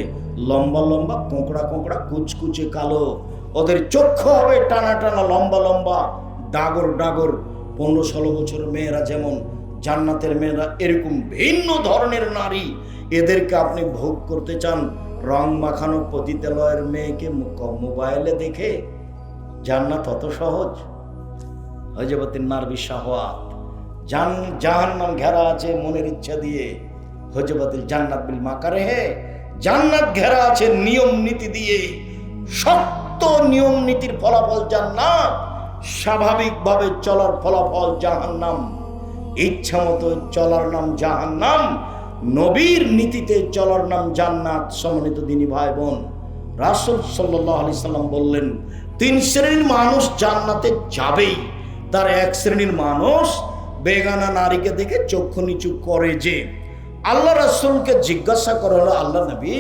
লম্বা লম্বা, কোঁকড়া কোঁকড়া, কুচকুচে কালো। ওদের চক্ষু হবে টানা টানা, লম্বা লম্বা, ডাগর ডাগর। 15-16 বছর মেয়েরা যেমন, জান্নাতের মেয়েরা এরকম ভিন্ন ধরনের নারী। এদেরকে আপনি ভোগ করতে চান? রং মাখানো পতিতালয়ের মেয়েকে মোবাইলে দেখে জান্নাত অত সহজ? হযরতিন নারবি শাহওয়াত, জাহান্নাম ঘেরা আছে মনের ইচ্ছা দিয়ে, হযরতিল জান্নাত বিল মাকারিহে, জান্নাত ঘেরা আছে নিয়ম নীতি দিয়ে। শক্ত নিয়ম নীতির ফলাফল জান্নাত, স্বাভাবিকভাবে চলার ফলাফল জাহান্নাম। ইচ্ছা মতো চলার নাম জাহান্নাম, নবীর নীতিতে চলার নাম জান্নাত। সম্মানিত দিনী ভাই বোন, রাসূল সাল্লাল্লাহু আলাইহি সাল্লাম বললেন 3 শ্রেণীর মানুষ জান্নাতে যাবেই, তার এক শ্রেণীর মানুষ বেগানা নারীকে দেখে চক্ষু নিচু করে। যে আল্লাহ রাসূলকে জিজ্ঞাসা করা হলো, আল্লাহ নবী,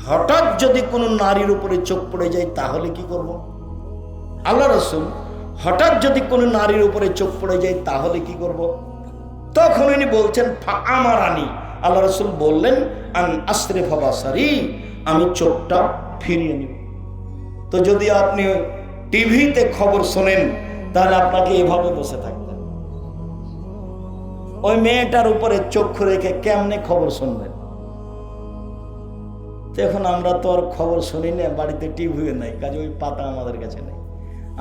হঠাৎ যদি কোনো নারীর উপরে চোখ পড়ে যায় তাহলে কি করব? আল্লাহ রাসূল, হঠাৎ যদি কোনো নারীর উপরে চোখ পড়ে যায় তাহলে কি করব? তখন উনি বলছেন, আমারানি, আল্লাহ রাসূল বললেন, আন আসরিফা বাসারি, আমি চোখটা ফিরিয়ে নিব। তো যদি আপনি টিভিতে খবর শোনেন তাহলে আপনাকে এভাবে বসে থাকতেন, ওই মেয়েটার উপরে চক্ষু রেখে কেমনে খবর শুনবেন? এখন আমরা তো আর খবর শুনি না, বাড়িতে টিভিও নাই, কাজে ওই পাতা আমাদের কাছে নেই।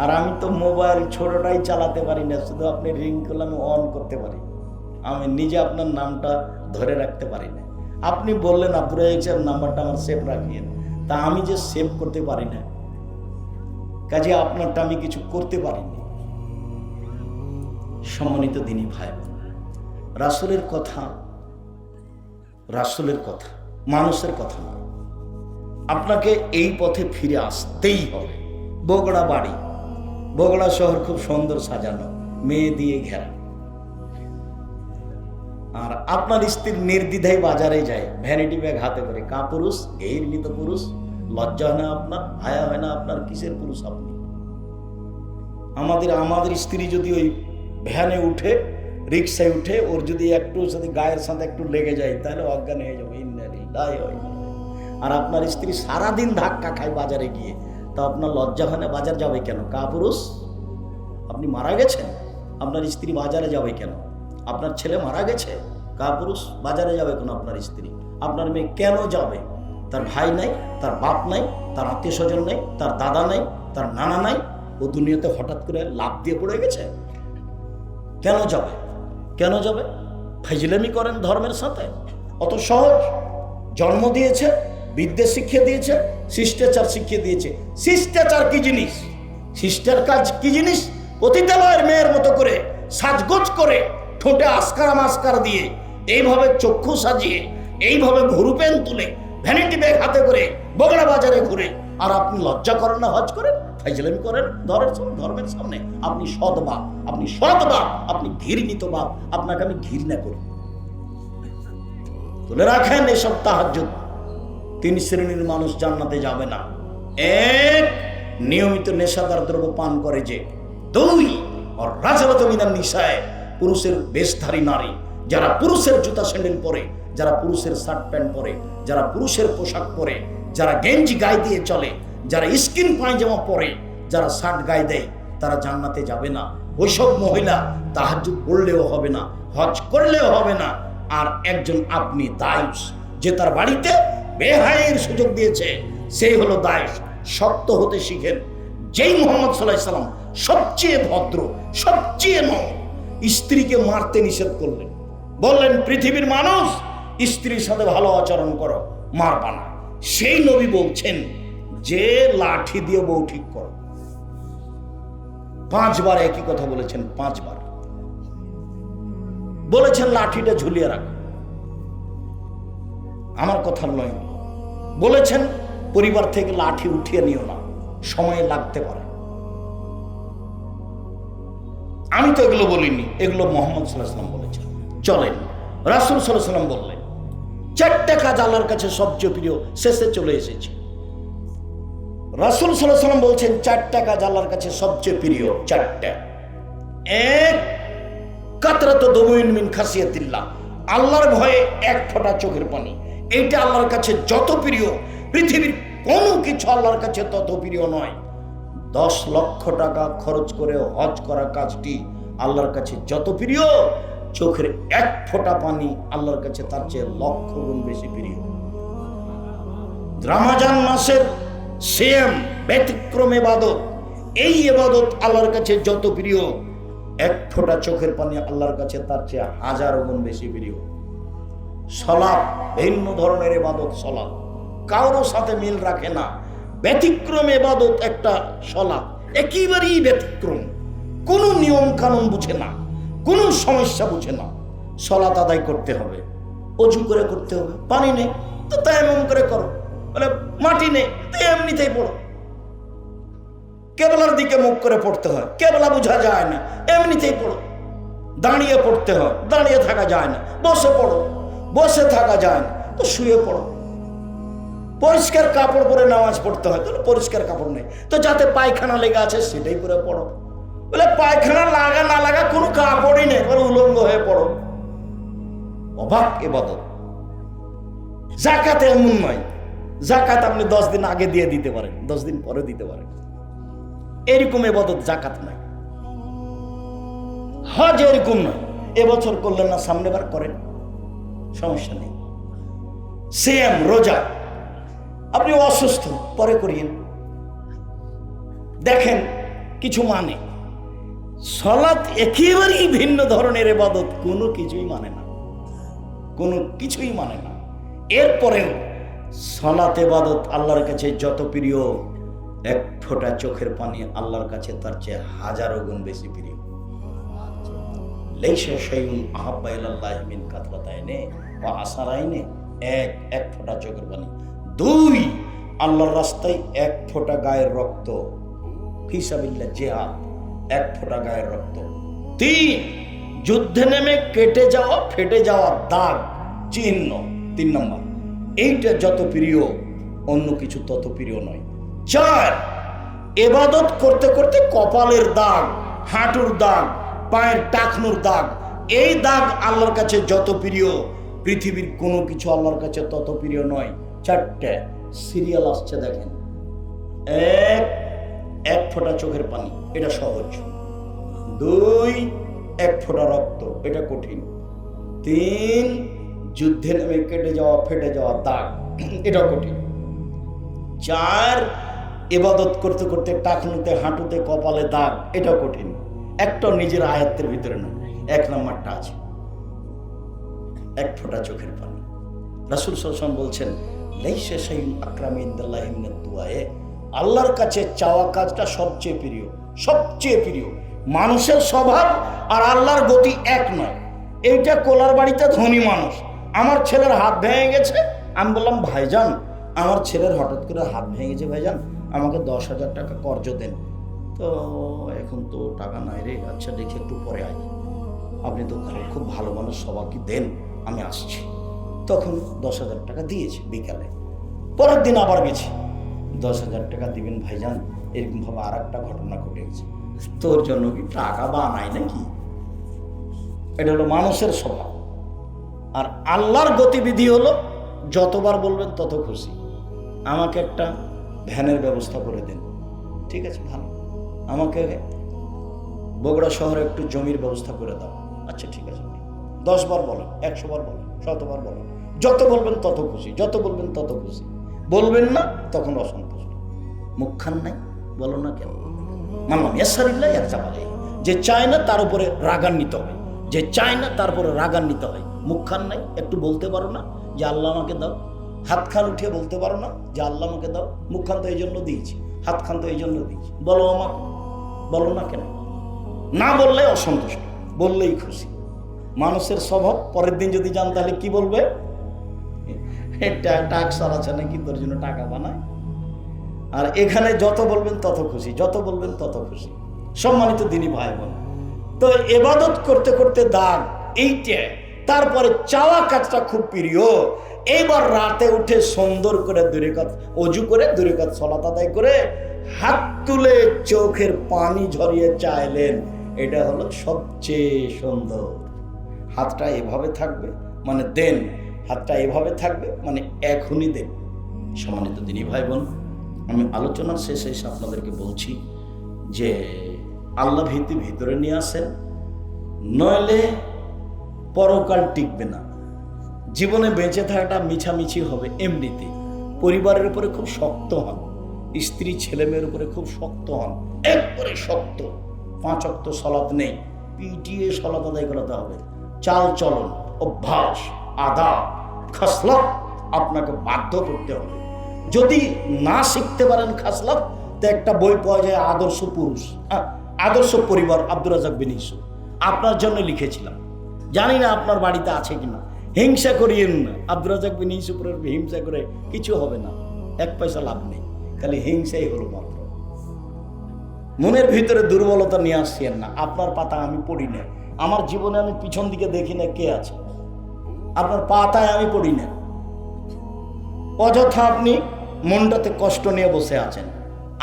আর আমি তো মোবাইল ছোটটাই চালাতে পারি না, শুধু আপনি রিং করলে আমি অন করতে পারি, আমি নিজে আপনার নামটা ধরে রাখতে পারি না। আপনি বললেন আব্দুর রাজ্জাক নাম্বারটা আমার সেভ রাখিয়েন, তা আমি যে সেভ করতে পারি না, কাজে আপনারটা আমি কিছু করতে পারিনি। সম্মানিত দিনী ভাই, রাসূলের কথা মানুষের কথা না, আপনাকে এই পথে ফিরে আসতেই হবে। বগুড়া বাড়ি, বগুড়া শহর খুব সুন্দর সাজানো, মেয়ে দিয়ে ঘেরা, আর আপনার স্ত্রী নির্দ্বিধায় বাজারে যায়, ভ্যানিটি ব্যাগ হাতে করে। পুরুষ, ঘৃণিত পুরুষ, লজ্জা হয় না আপনার? হায়া হয় না আপনার? কিসের পুরুষ আপনি? আমাদের স্ত্রী যদি ওই ভ্যানে উঠে, রিক্সায় উঠে, ওর যদি একটু সাথে গায়ের সাথে একটু লেগে যায় তাহলে অজ্ঞান হয়ে যাবে। আর আপনার স্ত্রী সারাদিন ধাক্কা খায় বাজারে গিয়ে, তা আপনার লজ্জা হয় না? বাজার যাবে কেন? পুরুষ, আপনি মারা গেছেন, আপনার স্ত্রী বাজারে যাবে কেন? আপনার ছেলে মারা গেছে, পুরুষ, বাজারে যাবে কেন আপনার স্ত্রী? আপনার মেয়ে কেন যাবে? তার ভাই নাই, তার বাপ নাই, তার আত্মীয় স্বজন নেই, তার দাদা নাই, তার নানা নাই, ও দুনিয়াতে হঠাৎ করে লাফ দিয়ে পড়ে গেছে, কেন যাবে? কেন যাবে? ফাইজলামি করেন ধর্মের সাথে? অত সহজ? জন্ম দিয়েছে, বিদ্যা শিখিয়ে দিয়েছে, শিষ্টাচার শিখিয়ে দিয়েছে। শিষ্টাচার কি জিনিস? শিষ্টার কাজ কি জিনিস? পতিতালয়ের মেয়ের মতো করে সাজগোজ করে, ঠোঁটে আসকারা মাস্কারা দিয়ে, এইভাবে চক্ষু সাজিয়ে, এইভাবে ঘুরু পেন তুলে, ভ্যানিটি ব্যাগ হাতে করে বগুড়া বাজারে ঘুরে, আর আপনি লজ্জা করেন না? হজ করেন, ফাইজলামি করেন ধর্মের সামনে? আপনি সৎ বাপ, আপনি ঘৃণিত বাপ, আপনাকে আমি ঘৃণা করি। তুলে রাখেন এসব তাহাজ্জুদ। 3 শ্রেণীর মানুষ জান্নাতে যাবে না। 1, নিয়মিত নেশাদার দ্রব্য পান করে যে। 2, রাজালত মিনান নিসায়ে, পুরুষের বেশধারী নারী, যারা পুরুষের জুতা স্যান্ডেল পরে, যারা পুরুষের শার্ট প্যান্ট পরে, যারা পুরুষের পোশাক পরে, যারা গেঞ্জি গায়ে দিয়ে চলে, যারা স্কিন পায়জামা পরে, যারা শার্ট গায়ে দেয়, তারা জান্নাতে যাবে না। ওইসব মহিলা তাহাজ্জুদ পড়লেও হবে না, হজ করলেও হবে না। আর একজন আপনি দায়ুস, যে তার বাড়িতে বেহায়ের সুযোগ দিয়েছে, সেই হলো দায়ুস। শক্ত হতে শিখেন। যেই মুহাম্মদ সাল্লাল্লাহু আলাইহি সাল্লাম সবচেয়ে ভদ্র, সবচেয়ে নরম, স্ত্রীকে মারতে নিষেধ করলেন, বললেন পৃথিবীর মানুষ স্ত্রীর সাথে ভালো আচরণ করো, মারবা না। সেই নবী বলছেন যে লাঠি দিয়ে বউ ঠিক করো। 5 বার একই কথা বলেছেন, 5 বার বলেছেন লাঠিটা ঝুলিয়ে রাখো, আমার কথা নয়। বলেছেন পরিবার থেকে লাঠি উঠিয়ে নিও না, সময় লাগতে পারে। আমি তো এগুলো বলিনি, এগুলো মুহাম্মদ সাল্লাল্লাহু আলাইহি ওয়াসাল্লাম বলেছেন। চলেন, রাসূল সাল্লাল্লাহু আলাইহি ওয়াসাল্লাম বললেন 4টা কাজ আল্লাহর কাছে সবচেয়ে প্রিয়। শেষে চলে এসেছি। রাসূল সাল্লাল্লাহু আলাইহি ওয়াসাল্লাম বলছেন 4টা কাজ আল্লাহর কাছে সবচেয়ে প্রিয়। 4টা। 1, কাতরাতু দুমুইন মিন খাসিয়াতিল্লাহ, আল্লাহর ভয়ে 1 ফোঁটা চোখের পানি। এইটা আল্লাহর কাছে যত প্রিয়, পৃথিবীর কোনো কিছু আল্লাহর কাছে তত প্রিয় নয়। 10 লক্ষ টাকা খরচ করে হজ করা কাজটি আল্লাহর কাছে যত প্রিয়, চোখের 1 ফোঁটা পানি আল্লাহর কাছে তার চেয়ে লক্ষ গুণ বেশি প্রিয়। রমজান মাসের সিয়াম ব্যতিক্রম ইবাদত, এই ইবাদত আল্লাহর কাছে যত প্রিয়, 1 ফোঁটা চোখের পানি আল্লাহর কাছে তার চেয়ে 1000 গুণ বেশি প্রিয়। সালাত ভিন্ন ধরনের ইবাদত, সালাত কারোর সাথে মিল রাখে না, ব্যতিক্রম ইবাদত একটা সালাত, একেবারেই ব্যতিক্রম, কোনো নিয়ম কানুন বুঝে না, কোনো সমস্যা বুঝে না। সালাত আদায় করতে হবে, অজু করে করতে হবে, পানি নেই তো তায়াম্মুম করে করো, বলে মাটি নেই তো এমনিতেই পড়ো। কেবলার দিকে মুখ করে পড়তে হয়, কেবলা বোঝা যায় না, এমনিতেই পড়ো। দাঁড়িয়ে পড়তে হয়, দাঁড়িয়ে থাকা যায় না, বসে পড়ো, বসে থাকা যায় না তো শুয়ে পড়ো। পরিষ্কার কাপড় পরে নামাজ পড়তে হয়, তাহলে পরিষ্কার কাপড় নেই তো যাতে পায়খানা লেগে আছে সেটাই পরে পড়ো। বলে পায়খানা লাগা না লাগা কোনো কাপড়ই নেই, বলে উলঙ্গ হয়ে পড়ো। অবাক ইবাদত। যাকাত এমন নয়, যাকাত আপনি 10 দিন আগে দিয়ে দিতে পারেন, 10 দিন পরে দিতে পারেন, এরকম ইবাদত যাকাত নাই। হজ এরকম নয়, এবছর করলেন না সামনের বার করেন, সমস্যা নেই। সিয়াম রোজা আপনি অসুস্থ পরে করিয়েন। দেখেন কিছু মানে, সালাত একেবারেই ভিন্ন ধরনের ইবাদত, কোনো কিছুই মানে না, কোনো কিছুই মানে না। এরপরেও সালাত ইবাদত আল্লাহর কাছে যত প্রিয়, এক ফোঁটা চোখের পানি আল্লাহর কাছে তার চেয়ে হাজারো গুণ বেশি প্রিয়। লাইসা শাইউন আহাব্বা ইলাল্লাহি মিন কাতরাতাইনি ওয়া আসারাইনি, এক ফোঁটা চোখের পানি। 2 আল্লাহর রাস্তায় এক ফোঁটা গায়ের রক্ত, ফি সাবিলিল্লাহ জিহাদ, এক ফোঁটা গায়ের রক্ত। 3 যুদ্ধে নেমে কেটে যাওয়া ফেটে যাওয়া দাগ চিহ্ন, 3 নম্বর। এইটা যত প্রিয় অন্য কিছু তত প্রিয় নয়। 4 ইবাদত করতে করতে কপালের দাগ, হাঁটুর দাগ, পায়ের টাকনুর দাগ, এই দাগ আল্লাহর কাছে যত প্রিয়, পৃথিবীর কোনো কিছু আল্লাহর কাছে তত প্রিয় নয়। 4টে সিরিয়াল আসছে দেখেন। এক ফোঁটা চোখের পানি, এটা সহজ। 2 এক ফোঁটা রক্ত, এটা কঠিন। 3 যুদ্ধে নেমে কেটে যাওয়া ফেটে যাওয়া দাগ, এটা কঠিন। 4 ইবাদত করতে করতে টাকনুতে হাঁটুতে কপালে দাগ, এটা কঠিন। একটা নিজের আয়ত্তের ভিতরে না, 1 নম্বরটা আছে, এক ফোঁটা চোখের পানি। রাসূল সাল্লাল্লাহু আলাইহি ওয়াসাল্লাম বলছেন, লাইসা শাইউন আকরামু ইনদাল্লাহি মিনাদ দুআয়ে, আল্লাহর কাছে চাওয়া কাজটা সবচেয়ে প্রিয়, সবচেয়ে প্রিয়। মানুষের স্বভাব আর আল্লাহর গতি এক নয়। এইটা কোলার বাড়িতে ধনী মানুষ, আমার ছেলের হাত ভেঙে গেছে, আমি বললাম ভাইজান আমার ছেলের হঠাৎ করে হাত ভেঙে গেছে, ভাইজান আমাকে 10,000 টাকা কর্জ দেন। তো এখন তো টাকা নাই রে, আচ্ছা দেখি একটু পরে আয়, আপনি তো খুব ভালো মানুষ, সবাইকে দেন, আমি আসছি। তখন 10,000 টাকা দিয়েছে বিকালে। পরের দিন আবার গেছি, 10,000 টাকা দিবেন ভাইজান, এরকমভাবে আর একটা ঘটনা ঘটে গেছে, তোর জন্য কি টাকা বানাই নাকি? এটা হলো মানুষের স্বভাব। আর আল্লাহর গতিবিধি হলো যতবার বলবেন তত খুশি। আমাকে একটা ভ্যানের ব্যবস্থা করে দেন, ঠিক আছে ভালো। আমাকে বগুড়া শহরে একটু জমির ব্যবস্থা করে দাও, আচ্ছা ঠিক আছে। 10 বার বলেন, 100 বার বলেন, 100 বার বলেন, যত বলবেন তত খুশি, যত বলবেন তত খুশি। বলবেন না তখন অসন্তুষ্ট। মুখখান নাই, বলো না কেন? মানলাম ইয়াসারিল্লাহ ইয়ারজাবালে, যে চায় না তার উপরে রাগান্বিত হয়, যে চায় না তার উপরে রাগান্বিত হয়। মুখখান নাই, একটু বলতে পারো না যে আল্লাহ আমাকে দাও? হাত খান উঠিয়ে বলতে পারো না যে আল্লাহ আমাকে দাও? মুখখান তো এই জন্য দিয়েছি, হাত খান তো এই জন্য দিয়েছি, বলো আমাকে, বলো না কেন? না বললে অসন্তুষ্ট, বললেই খুশি। মানুষের স্বভাব। পরের দিন যদি যান তাহলে কি বলবে? এটা টাকা চালাচ্ছে নাকি, তোর জন্য টাকা বানায়। আর এখানে যত বলবেন তত খুশি, যত বলবেন তত খুশি। সম্মানিত দিনী ভাই বোন, তো ইবাদত করতে করতে দাগ এইটা, তারপরে চাওয়া কাজটা খুব প্রিয়। এইবার রাতে উঠে সুন্দর করে 2 রাকাত ওযু করে 2 রাকাত সালাত আদায় করে হাত তুলে চোখের পানি ঝরিয়ে চাইলেন, এটা হলো সবচেয়ে সুন্দর। হাতটা এভাবে থাকবে মানে দেন, হাতটা এভাবে থাকবে মানে এখনই দেন। সম্মানিত দিনী ভাই বোন, আমি আলোচনার শেষে এসে আপনাদেরকে বলছি যে আল্লাহ ভীতি ভিতরে নিয়ে আসেন, নইলে পরকাল টিকবে না। জীবনে বেঁচে থাকাটা মিছামিছি হবে। এমনিতে পরিবারের উপরে খুব শক্ত হন, স্ত্রী ছেলে মেয়ের উপরে খুব শক্ত হন, একবারে শক্ত। 5 ওয়াক্ত সালাত নেই, পিটিয়ে সালাত আদায় করাতে হবে। চাল চলন, অভ্যাস, আদাব, খাসলাত আপনাকে বাধ্য করতে হবে। যদি না শিখতে পারেন খাসলাত, তো একটা বই পাওয়া যায় আদর্শ পুরুষ, আদর্শ পরিবার, আব্দুর রাজ্জাক বিন ইউসুফ, আপনার জন্য লিখেছিলাম। জানি না আপনার বাড়িতে আছে কিনা। হিংসা করিয়েন না, আব্দুর রাজ্জাক বিন ইউসুফের হিংসা করে কিছু হবে না, 1 পয়সা লাভ নেই, খালি হিংসাই হলো মাত্র। মনের ভিতরে দুর্বলতা নিয়ে আসছেন না। আপনার পাতা আমি পড়ি না, আমার জীবনে আমি পিছন দিকে দেখি না কে আছে, আপনার পাতায় আমি পড়ি না। অযথা আপনি মনটাতে কষ্ট নিয়ে বসে আছেন।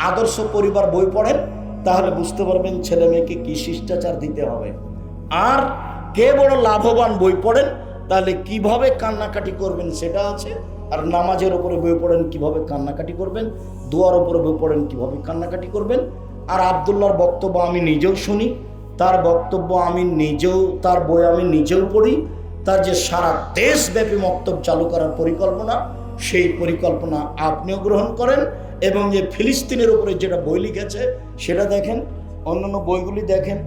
আদর্শ পরিবার বই পড়েন, তাহলে বুঝতে পারবেন ছেলে মেয়েকে কি শিষ্টাচার দিতে হবে। আর কে বড় লাভবান বই পড়েন, তাহলে কিভাবে কান্নাকাটি করবেন সেটা আছে। আর নামাজের উপরে বই পড়েন কিভাবে কান্নাকাটি করবেন, দোয়ার উপরে বই পড়েন কিভাবে কান্নাকাটি করবেন। আর আব্দুল্লাহর বক্তব্য আমি নিজেও শুনি, তার বক্তব্য আমি নিজেও, তার বই আমি নিজেও পড়ি। তার যে সারা দেশব্যাপী মক্তব চালু করার পরিকল্পনা, সেই পরিকল্পনা আপনিও গ্রহণ করেন। এবং যে ফিলিস্তিনের উপরে যেটা বই লিখেছে সেটা দেখেন, অন্যান্য বইগুলি দেখেন।